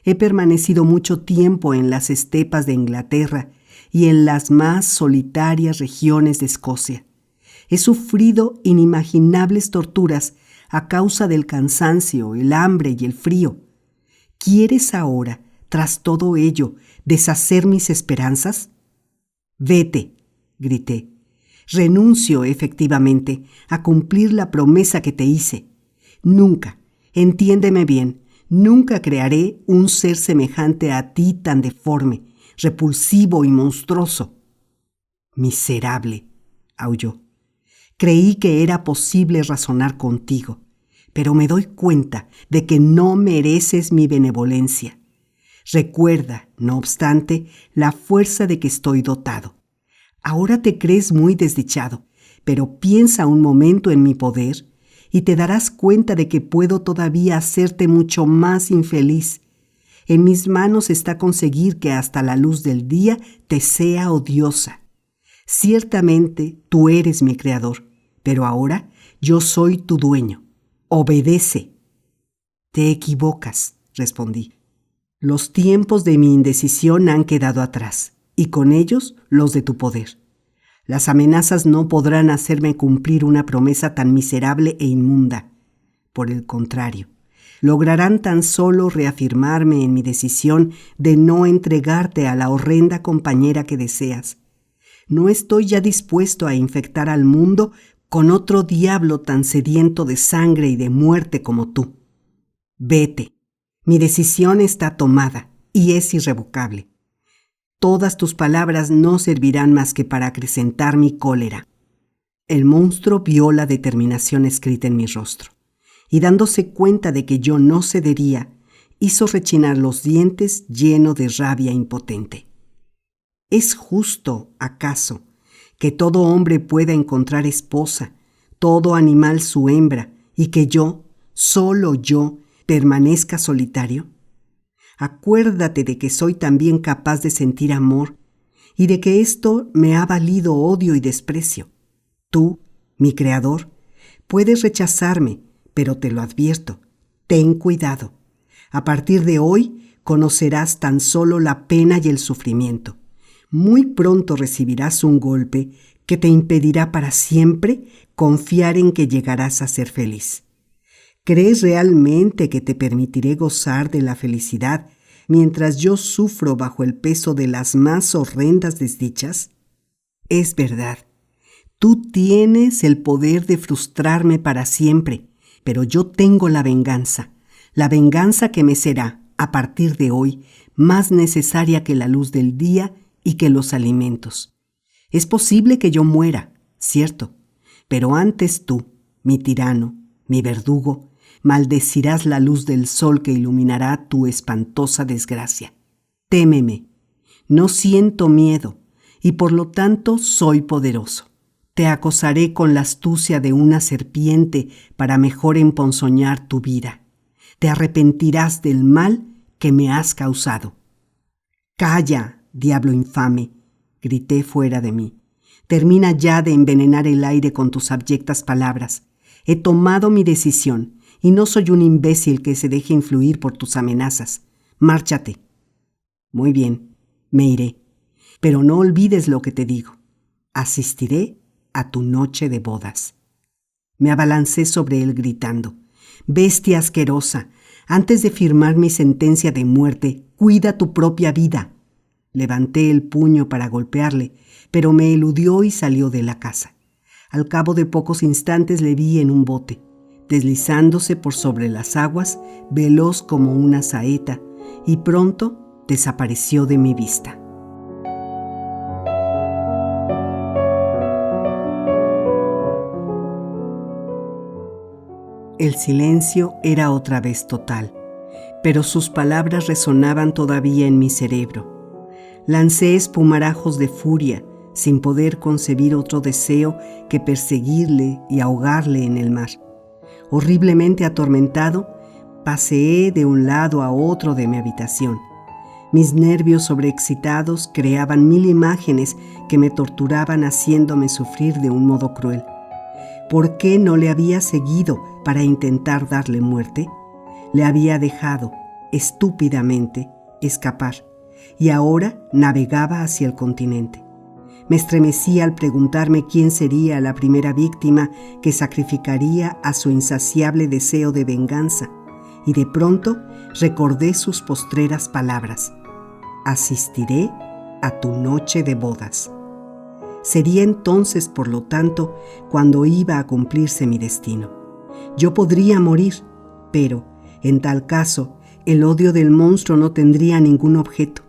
He permanecido mucho tiempo en las estepas de Inglaterra y en las más solitarias regiones de Escocia. He sufrido inimaginables torturas a causa del cansancio, el hambre y el frío. ¿Quieres ahora, tras todo ello, deshacer mis esperanzas? Vete, grité. Renuncio, efectivamente, a cumplir la promesa que te hice. Nunca, entiéndeme bien, nunca crearé un ser semejante a ti tan deforme, repulsivo y monstruoso. Miserable, aulló. Creí que era posible razonar contigo, pero me doy cuenta de que no mereces mi benevolencia. Recuerda, no obstante, la fuerza de que estoy dotado. Ahora te crees muy desdichado, pero piensa un momento en mi poder y te darás cuenta de que puedo todavía hacerte mucho más infeliz. En mis manos está conseguir que hasta la luz del día te sea odiosa. Ciertamente tú eres mi creador, pero ahora yo soy tu dueño. Obedece. Te equivocas, respondí. Los tiempos de mi indecisión han quedado atrás, y con ellos los de tu poder. Las amenazas no podrán hacerme cumplir una promesa tan miserable e inmunda. Por el contrario, lograrán tan solo reafirmarme en mi decisión de no entregarte a la horrenda compañera que deseas. No estoy ya dispuesto a infectar al mundo con otro diablo tan sediento de sangre y de muerte como tú. Vete. Mi decisión está tomada y es irrevocable. Todas tus palabras no servirán más que para acrecentar mi cólera. El monstruo vio la determinación escrita en mi rostro, y dándose cuenta de que yo no cedería, hizo rechinar los dientes lleno de rabia impotente. ¿Es justo, acaso, que todo hombre pueda encontrar esposa, todo animal su hembra, y que yo, solo yo, permanezca solitario? Acuérdate de que soy también capaz de sentir amor y de que esto me ha valido odio y desprecio. Tú, mi creador, puedes rechazarme, pero te lo advierto, ten cuidado. A partir de hoy conocerás tan solo la pena y el sufrimiento. Muy pronto recibirás un golpe que te impedirá para siempre confiar en que llegarás a ser feliz. ¿Crees realmente que te permitiré gozar de la felicidad mientras yo sufro bajo el peso de las más horrendas desdichas? Es verdad, tú tienes el poder de frustrarme para siempre, pero yo tengo la venganza que me será, a partir de hoy, más necesaria que la luz del día y que los alimentos. Es posible que yo muera, cierto, pero antes tú, mi tirano, mi verdugo, maldecirás la luz del sol que iluminará tu espantosa desgracia. Témeme. No siento miedo y por lo tanto soy poderoso. Te acosaré con la astucia de una serpiente para mejor emponzoñar tu vida. Te arrepentirás del mal que me has causado. «Calla, diablo infame», grité fuera de mí. «Termina ya de envenenar el aire con tus abyectas palabras. He tomado mi decisión y no soy un imbécil que se deje influir por tus amenazas. Márchate». «Muy bien, me iré. Pero no olvides lo que te digo. Asistiré a tu noche de bodas. Me abalancé sobre él gritando: «Bestia asquerosa, antes de firmar mi sentencia de muerte, cuida tu propia vida». Levanté el puño para golpearle, pero me eludió y salió de la casa. Al cabo de pocos instantes le vi en un bote, deslizándose por sobre las aguas, veloz como una saeta, y pronto desapareció de mi vista. El silencio era otra vez total, pero sus palabras resonaban todavía en mi cerebro. Lancé espumarajos de furia, sin poder concebir otro deseo que perseguirle y ahogarle en el mar. Horriblemente atormentado, paseé de un lado a otro de mi habitación. Mis nervios sobreexcitados creaban 1000 imágenes que me torturaban haciéndome sufrir de un modo cruel. ¿Por qué no le había seguido para intentar darle muerte? Le había dejado, estúpidamente, escapar, y ahora navegaba hacia el continente. Me estremecí al preguntarme quién sería la primera víctima que sacrificaría a su insaciable deseo de venganza, y de pronto recordé sus postreras palabras: «Asistiré a tu noche de bodas». Sería entonces, por lo tanto, cuando iba a cumplirse mi destino. Yo podría morir, pero, en tal caso, el odio del monstruo no tendría ningún objeto.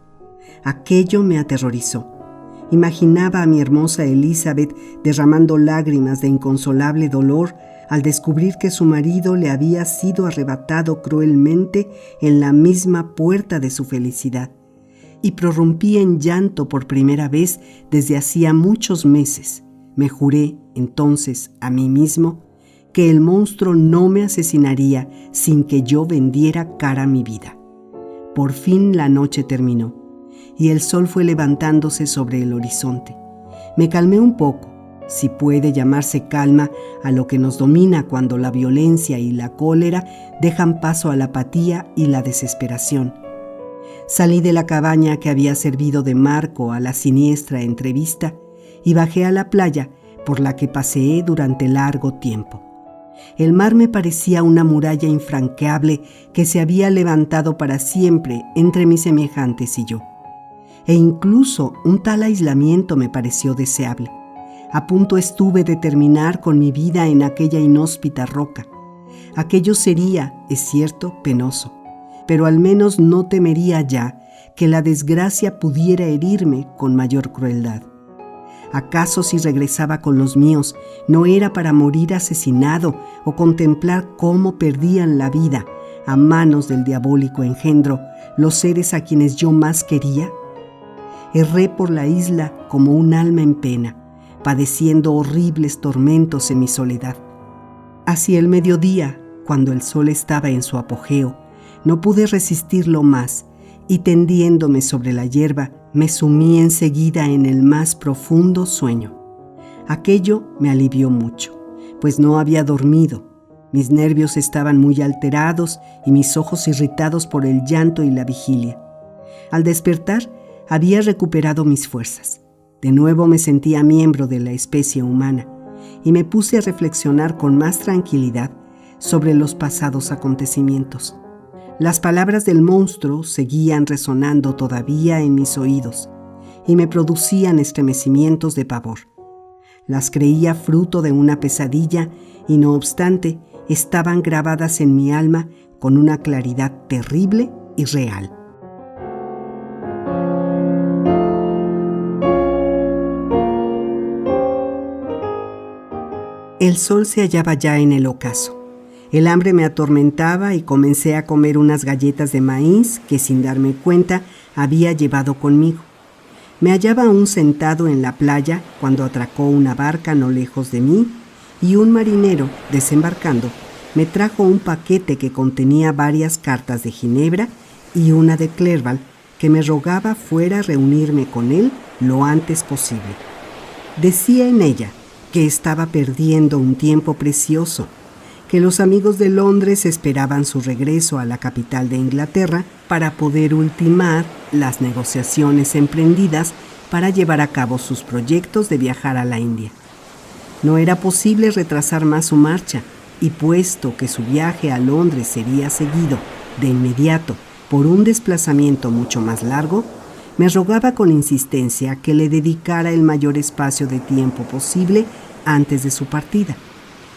Aquello me aterrorizó. Imaginaba a mi hermosa Elizabeth derramando lágrimas de inconsolable dolor al descubrir que su marido le había sido arrebatado cruelmente en la misma puerta de su felicidad, y prorrumpí en llanto por primera vez desde hacía muchos meses. Me juré entonces a mí mismo que el monstruo no me asesinaría sin que yo vendiera cara mi vida. Por fin la noche terminó y el sol fue levantándose sobre el horizonte. Me calmé un poco, si puede llamarse calma a lo que nos domina cuando la violencia y la cólera dejan paso a la apatía y la desesperación. Salí de la cabaña que había servido de marco a la siniestra entrevista y bajé a la playa por la que paseé durante largo tiempo. El mar me parecía una muralla infranqueable que se había levantado para siempre entre mis semejantes y yo. E incluso un tal aislamiento me pareció deseable. A punto estuve de terminar con mi vida en aquella inhóspita roca. Aquello sería, es cierto, penoso, pero al menos no temería ya que la desgracia pudiera herirme con mayor crueldad. ¿Acaso si regresaba con los míos no era para morir asesinado o contemplar cómo perdían la vida a manos del diabólico engendro los seres a quienes yo más quería? Erré por la isla como un alma en pena, padeciendo horribles tormentos en mi soledad. Hacia el mediodía, cuando el sol estaba en su apogeo, no pude resistirlo más y tendiéndome sobre la hierba, me sumí enseguida en el más profundo sueño. Aquello me alivió mucho, pues no había dormido. Mis nervios estaban muy alterados y mis ojos irritados por el llanto y la vigilia. Al despertar, había recuperado mis fuerzas. De nuevo me sentía miembro de la especie humana y me puse a reflexionar con más tranquilidad sobre los pasados acontecimientos. Las palabras del monstruo seguían resonando todavía en mis oídos y me producían estremecimientos de pavor. Las creía fruto de una pesadilla y no obstante estaban grabadas en mi alma con una claridad terrible y real. El sol se hallaba ya en el ocaso. El hambre me atormentaba y comencé a comer unas galletas de maíz que, sin darme cuenta, había llevado conmigo. Me hallaba aún sentado en la playa cuando atracó una barca no lejos de mí y un marinero, desembarcando, me trajo un paquete que contenía varias cartas de Ginebra y una de Clerval que me rogaba fuera a reunirme con él lo antes posible. Decía en ella que estaba perdiendo un tiempo precioso, que los amigos de Londres esperaban su regreso a la capital de Inglaterra para poder ultimar las negociaciones emprendidas para llevar a cabo sus proyectos de viajar a la India. No era posible retrasar más su marcha, y puesto que su viaje a Londres sería seguido de inmediato por un desplazamiento mucho más largo, me rogaba con insistencia que le dedicara el mayor espacio de tiempo posible antes de su partida.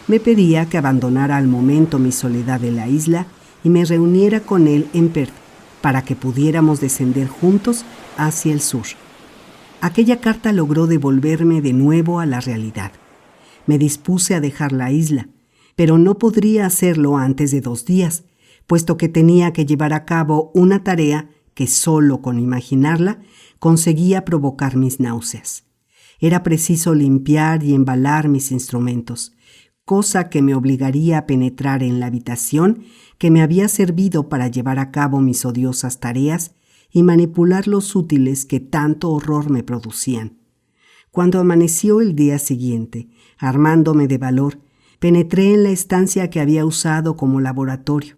Me pedía que abandonara al momento mi soledad en la isla y me reuniera con él en Perth para que pudiéramos descender juntos hacia el sur. Aquella carta logró devolverme de nuevo a la realidad. Me dispuse a dejar la isla, pero no podría hacerlo antes de 2 días, puesto que tenía que llevar a cabo una tarea que solo con imaginarla conseguía provocar mis náuseas. Era preciso limpiar y embalar mis instrumentos, cosa que me obligaría a penetrar en la habitación que me había servido para llevar a cabo mis odiosas tareas y manipular los útiles que tanto horror me producían. Cuando amaneció el día siguiente, armándome de valor, penetré en la estancia que había usado como laboratorio.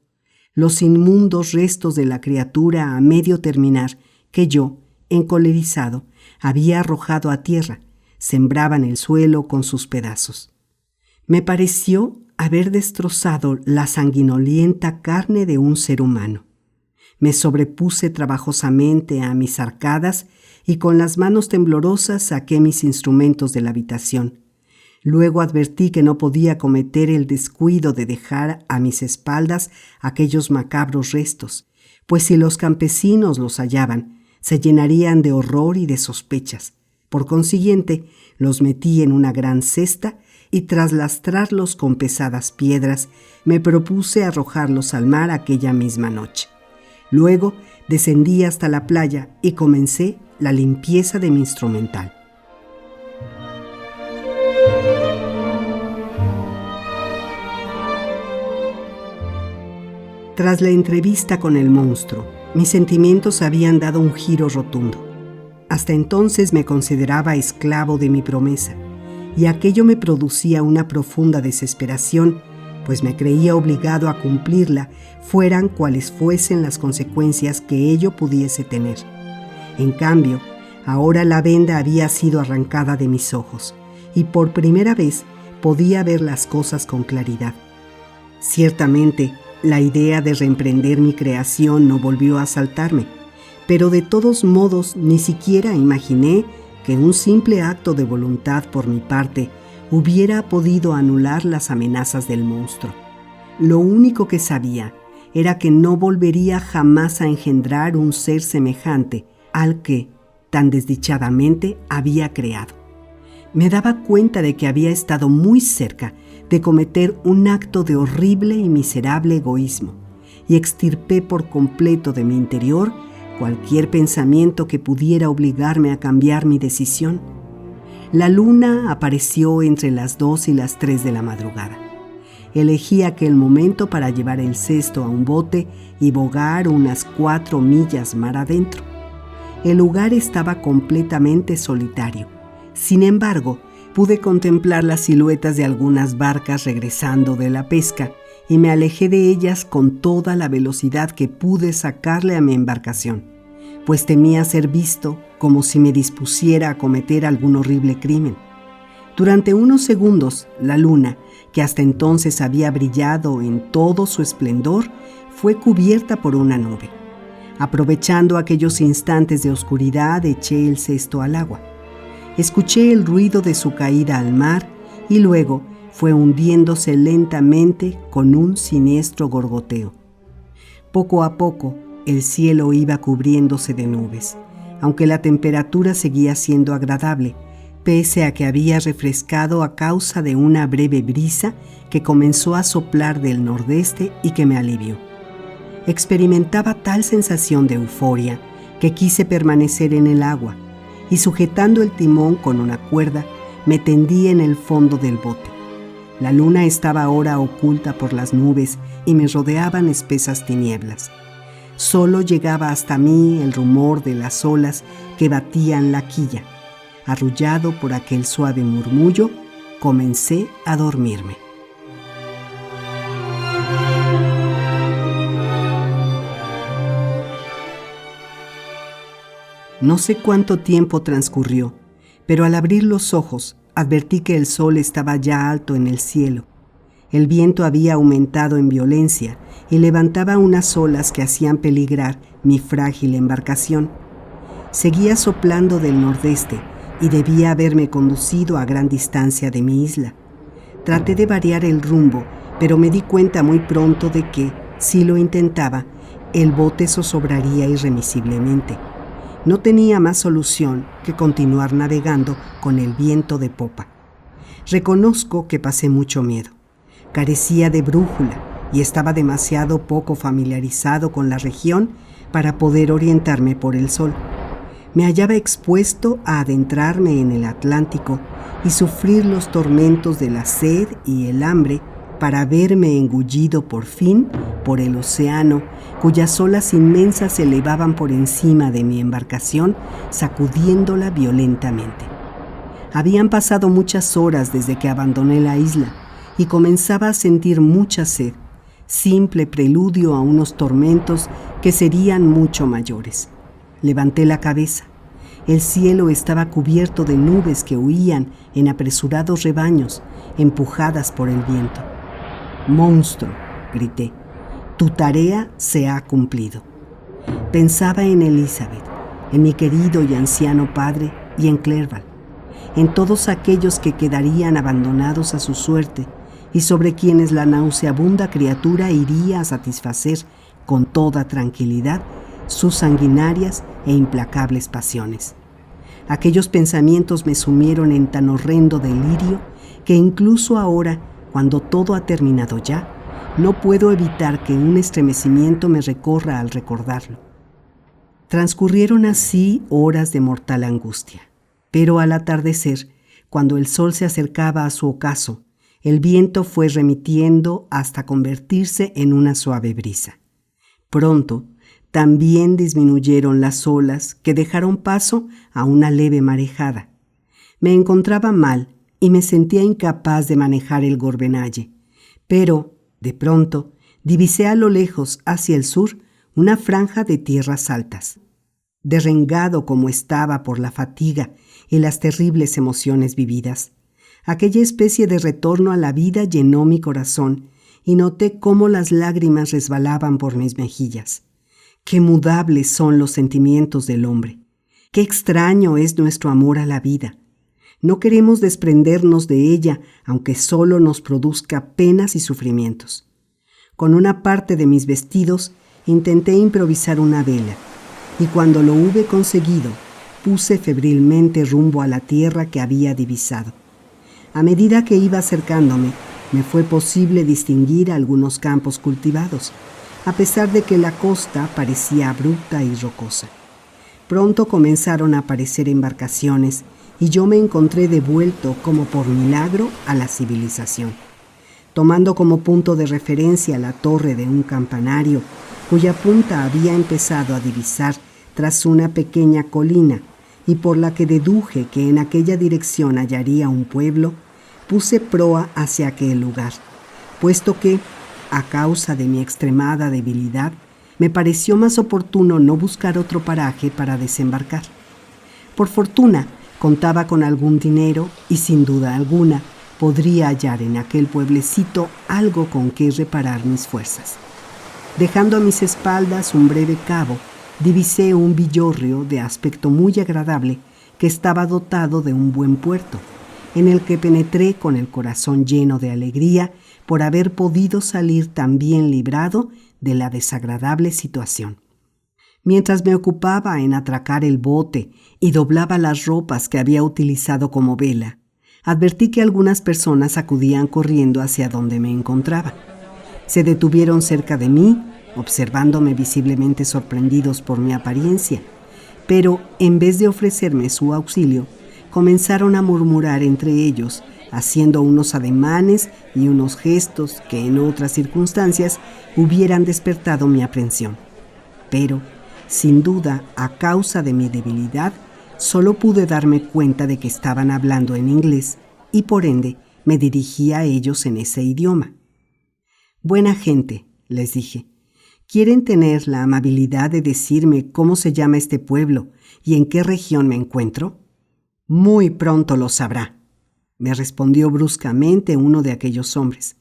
Los inmundos restos de la criatura a medio terminar, que yo, encolerizado, había arrojado a tierra, sembraban el suelo con sus pedazos. Me pareció haber destrozado la sanguinolienta carne de un ser humano. Me sobrepuse trabajosamente a mis arcadas y con las manos temblorosas saqué mis instrumentos de la habitación. Luego advertí que no podía cometer el descuido de dejar a mis espaldas aquellos macabros restos, pues si los campesinos los hallaban, se llenarían de horror y de sospechas. Por consiguiente, los metí en una gran cesta y tras lastrarlos con pesadas piedras, me propuse arrojarlos al mar aquella misma noche. Luego descendí hasta la playa y comencé la limpieza de mi instrumental. Tras la entrevista con el monstruo, mis sentimientos habían dado un giro rotundo. Hasta entonces me consideraba esclavo de mi promesa, y aquello me producía una profunda desesperación, pues me creía obligado a cumplirla, fueran cuales fuesen las consecuencias que ello pudiese tener. En cambio, ahora la venda había sido arrancada de mis ojos, y por primera vez podía ver las cosas con claridad. Ciertamente, la idea de reemprender mi creación no volvió a asaltarme, pero de todos modos ni siquiera imaginé que un simple acto de voluntad por mi parte hubiera podido anular las amenazas del monstruo. Lo único que sabía era que no volvería jamás a engendrar un ser semejante al que, tan desdichadamente, había creado. Me daba cuenta de que había estado muy cerca de cometer un acto de horrible y miserable egoísmo, y extirpé por completo de mi interior cualquier pensamiento que pudiera obligarme a cambiar mi decisión. La luna apareció entre las 2 y las 3 de la madrugada. Elegí aquel momento para llevar el cesto a un bote y bogar unas 4 millas mar adentro. El lugar estaba completamente solitario. Sin embargo, pude contemplar las siluetas de algunas barcas regresando de la pesca y me alejé de ellas con toda la velocidad que pude sacarle a mi embarcación, pues temía ser visto como si me dispusiera a cometer algún horrible crimen. Durante unos segundos, la luna, que hasta entonces había brillado en todo su esplendor, fue cubierta por una nube. Aprovechando aquellos instantes de oscuridad, eché el cesto al agua. Escuché el ruido de su caída al mar y luego fue hundiéndose lentamente con un siniestro gorgoteo. Poco a poco, el cielo iba cubriéndose de nubes, aunque la temperatura seguía siendo agradable, pese a que había refrescado a causa de una breve brisa que comenzó a soplar del nordeste y que me alivió. Experimentaba tal sensación de euforia que quise permanecer en el agua y sujetando el timón con una cuerda, me tendí en el fondo del bote. La luna estaba ahora oculta por las nubes y me rodeaban espesas tinieblas. Solo llegaba hasta mí el rumor de las olas que batían la quilla. Arrullado por aquel suave murmullo, comencé a dormirme. No sé cuánto tiempo transcurrió, pero al abrir los ojos Advertí que el sol estaba ya alto en el cielo. El viento había aumentado en violencia y levantaba unas olas que hacían peligrar mi frágil embarcación. Seguía soplando del nordeste y debía haberme conducido a gran distancia de mi isla. Traté de variar el rumbo, pero me di cuenta muy pronto de que, si lo intentaba, el bote zozobraría irremisiblemente. No tenía más solución que continuar navegando con el viento de popa. Reconozco que pasé mucho miedo. Carecía de brújula y estaba demasiado poco familiarizado con la región para poder orientarme por el sol. Me hallaba expuesto a adentrarme en el Atlántico y sufrir los tormentos de la sed y el hambre para verme engullido por fin por el océano, cuyas olas inmensas se elevaban por encima de mi embarcación, sacudiéndola violentamente. Habían pasado muchas horas desde que abandoné la isla y comenzaba a sentir mucha sed, simple preludio a unos tormentos que serían mucho mayores. Levanté la cabeza. El cielo estaba cubierto de nubes que huían en apresurados rebaños, empujadas por el viento. «Monstruo», grité, «tu tarea se ha cumplido». Pensaba en Elizabeth, en mi querido y anciano padre y en Clerval, en todos aquellos que quedarían abandonados a su suerte y sobre quienes la nauseabunda criatura iría a satisfacer con toda tranquilidad sus sanguinarias e implacables pasiones. Aquellos pensamientos me sumieron en tan horrendo delirio que incluso ahora, cuando todo ha terminado ya, no puedo evitar que un estremecimiento me recorra al recordarlo. Transcurrieron así horas de mortal angustia, pero al atardecer, cuando el sol se acercaba a su ocaso, el viento fue remitiendo hasta convertirse en una suave brisa. Pronto, también disminuyeron las olas que dejaron paso a una leve marejada. Me encontraba mal y me sentía incapaz de manejar el gorbenalle, pero, de pronto, divisé a lo lejos, hacia el sur, una franja de tierras altas. Derrengado como estaba por la fatiga y las terribles emociones vividas, aquella especie de retorno a la vida llenó mi corazón y noté cómo las lágrimas resbalaban por mis mejillas. Qué mudables son los sentimientos del hombre. Qué extraño es nuestro amor a la vida. No queremos desprendernos de ella, aunque solo nos produzca penas y sufrimientos. Con una parte de mis vestidos intenté improvisar una vela, y cuando lo hube conseguido, puse febrilmente rumbo a la tierra que había divisado. A medida que iba acercándome, me fue posible distinguir algunos campos cultivados, a pesar de que la costa parecía abrupta y rocosa. Pronto comenzaron a aparecer embarcaciones y yo me encontré devuelto como por milagro a la civilización. Tomando como punto de referencia la torre de un campanario, cuya punta había empezado a divisar tras una pequeña colina y por la que deduje que en aquella dirección hallaría un pueblo, puse proa hacia aquel lugar, puesto que, a causa de mi extremada debilidad, me pareció más oportuno no buscar otro paraje para desembarcar. Por fortuna, contaba con algún dinero y, sin duda alguna, podría hallar en aquel pueblecito algo con que reparar mis fuerzas. Dejando a mis espaldas un breve cabo, divisé un villorrio de aspecto muy agradable que estaba dotado de un buen puerto, en el que penetré con el corazón lleno de alegría por haber podido salir tan bien librado de la desagradable situación. Mientras me ocupaba en atracar el bote y doblaba las ropas que había utilizado como vela, advertí que algunas personas acudían corriendo hacia donde me encontraba. Se detuvieron cerca de mí, observándome visiblemente sorprendidos por mi apariencia, pero en vez de ofrecerme su auxilio, comenzaron a murmurar entre ellos, haciendo unos ademanes y unos gestos que en otras circunstancias hubieran despertado mi aprensión. Pero, sin duda, a causa de mi debilidad, solo pude darme cuenta de que estaban hablando en inglés y por ende me dirigí a ellos en ese idioma. «Buena gente», les dije, ¿quieren tener la amabilidad de decirme cómo se llama este pueblo y en qué región me encuentro? Muy pronto lo sabrá. me respondió bruscamente uno de aquellos hombres.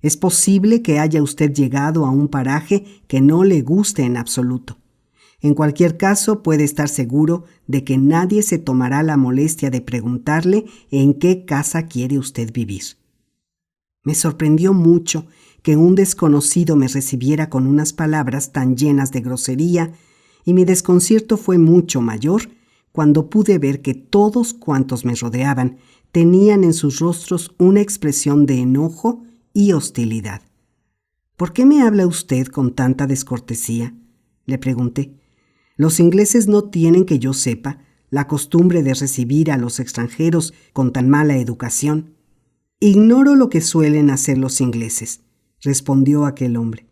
Es posible que haya usted llegado a un paraje que no le guste en absoluto. En cualquier caso, puede estar seguro de que nadie se tomará la molestia de preguntarle en qué casa quiere usted vivir. Me sorprendió mucho que un desconocido me recibiera con unas palabras tan llenas de grosería, y mi desconcierto fue mucho mayor cuando pude ver que todos cuantos me rodeaban tenían en sus rostros una expresión de enojo y hostilidad. ¿Por qué me habla usted con tanta descortesía?, le pregunté. Los ingleses no tienen, que yo sepa, la costumbre de recibir a los extranjeros con tan mala educación. Ignoro lo que suelen hacer los ingleses, respondió aquel hombre,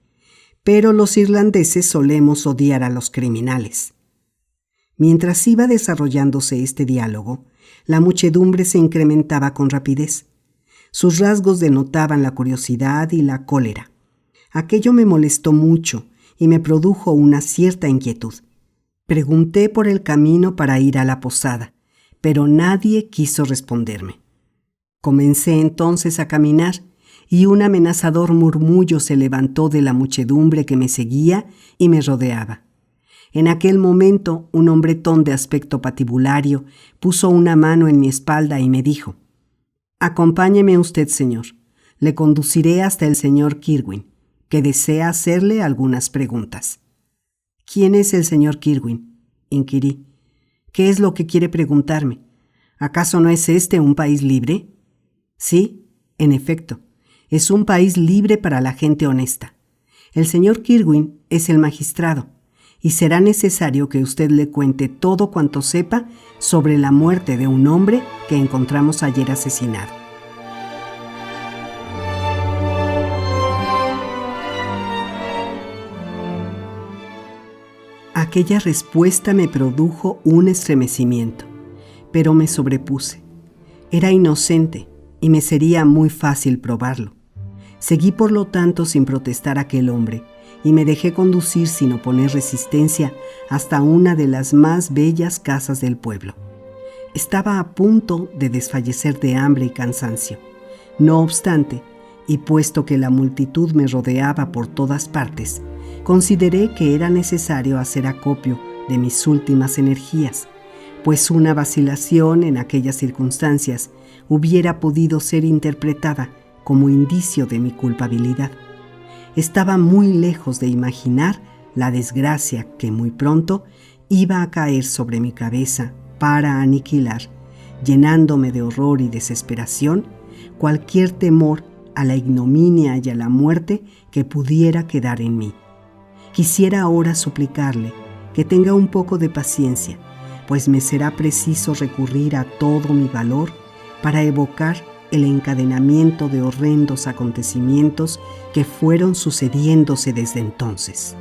pero los irlandeses solemos odiar a los criminales. Mientras iba desarrollándose este diálogo, la muchedumbre se incrementaba con rapidez. Sus rasgos denotaban la curiosidad y la cólera. Aquello me molestó mucho y me produjo una cierta inquietud. Pregunté por el camino para ir a la posada, pero nadie quiso responderme. Comencé entonces a caminar y un amenazador murmullo se levantó de la muchedumbre que me seguía y me rodeaba. En aquel momento, un hombretón de aspecto patibulario puso una mano en mi espalda y me dijo: «Acompáñeme usted, señor. Le conduciré hasta el señor Kirwin, que desea hacerle algunas preguntas». «¿Quién es el señor Kirwin?», inquirí. «¿Qué es lo que quiere preguntarme? ¿Acaso no es este un país libre?». «Sí, en efecto, es un país libre para la gente honesta. El señor Kirwin es el magistrado, y será necesario que usted le cuente todo cuanto sepa sobre la muerte de un hombre que encontramos ayer asesinado». Aquella respuesta me produjo un estremecimiento, pero me sobrepuse. Era inocente y me sería muy fácil probarlo. Seguí por lo tanto sin protestar a aquel hombre y me dejé conducir sin oponer resistencia hasta una de las más bellas casas del pueblo. Estaba a punto de desfallecer de hambre y cansancio. No obstante, y puesto que la multitud me rodeaba por todas partes, consideré que era necesario hacer acopio de mis últimas energías, pues una vacilación en aquellas circunstancias hubiera podido ser interpretada como indicio de mi culpabilidad. Estaba muy lejos de imaginar la desgracia que muy pronto iba a caer sobre mi cabeza para aniquilar, llenándome de horror y desesperación, cualquier temor a la ignominia y a la muerte que pudiera quedar en mí. Quisiera ahora suplicarle que tenga un poco de paciencia, pues me será preciso recurrir a todo mi valor para evocar el encadenamiento de horrendos acontecimientos que fueron sucediéndose desde entonces.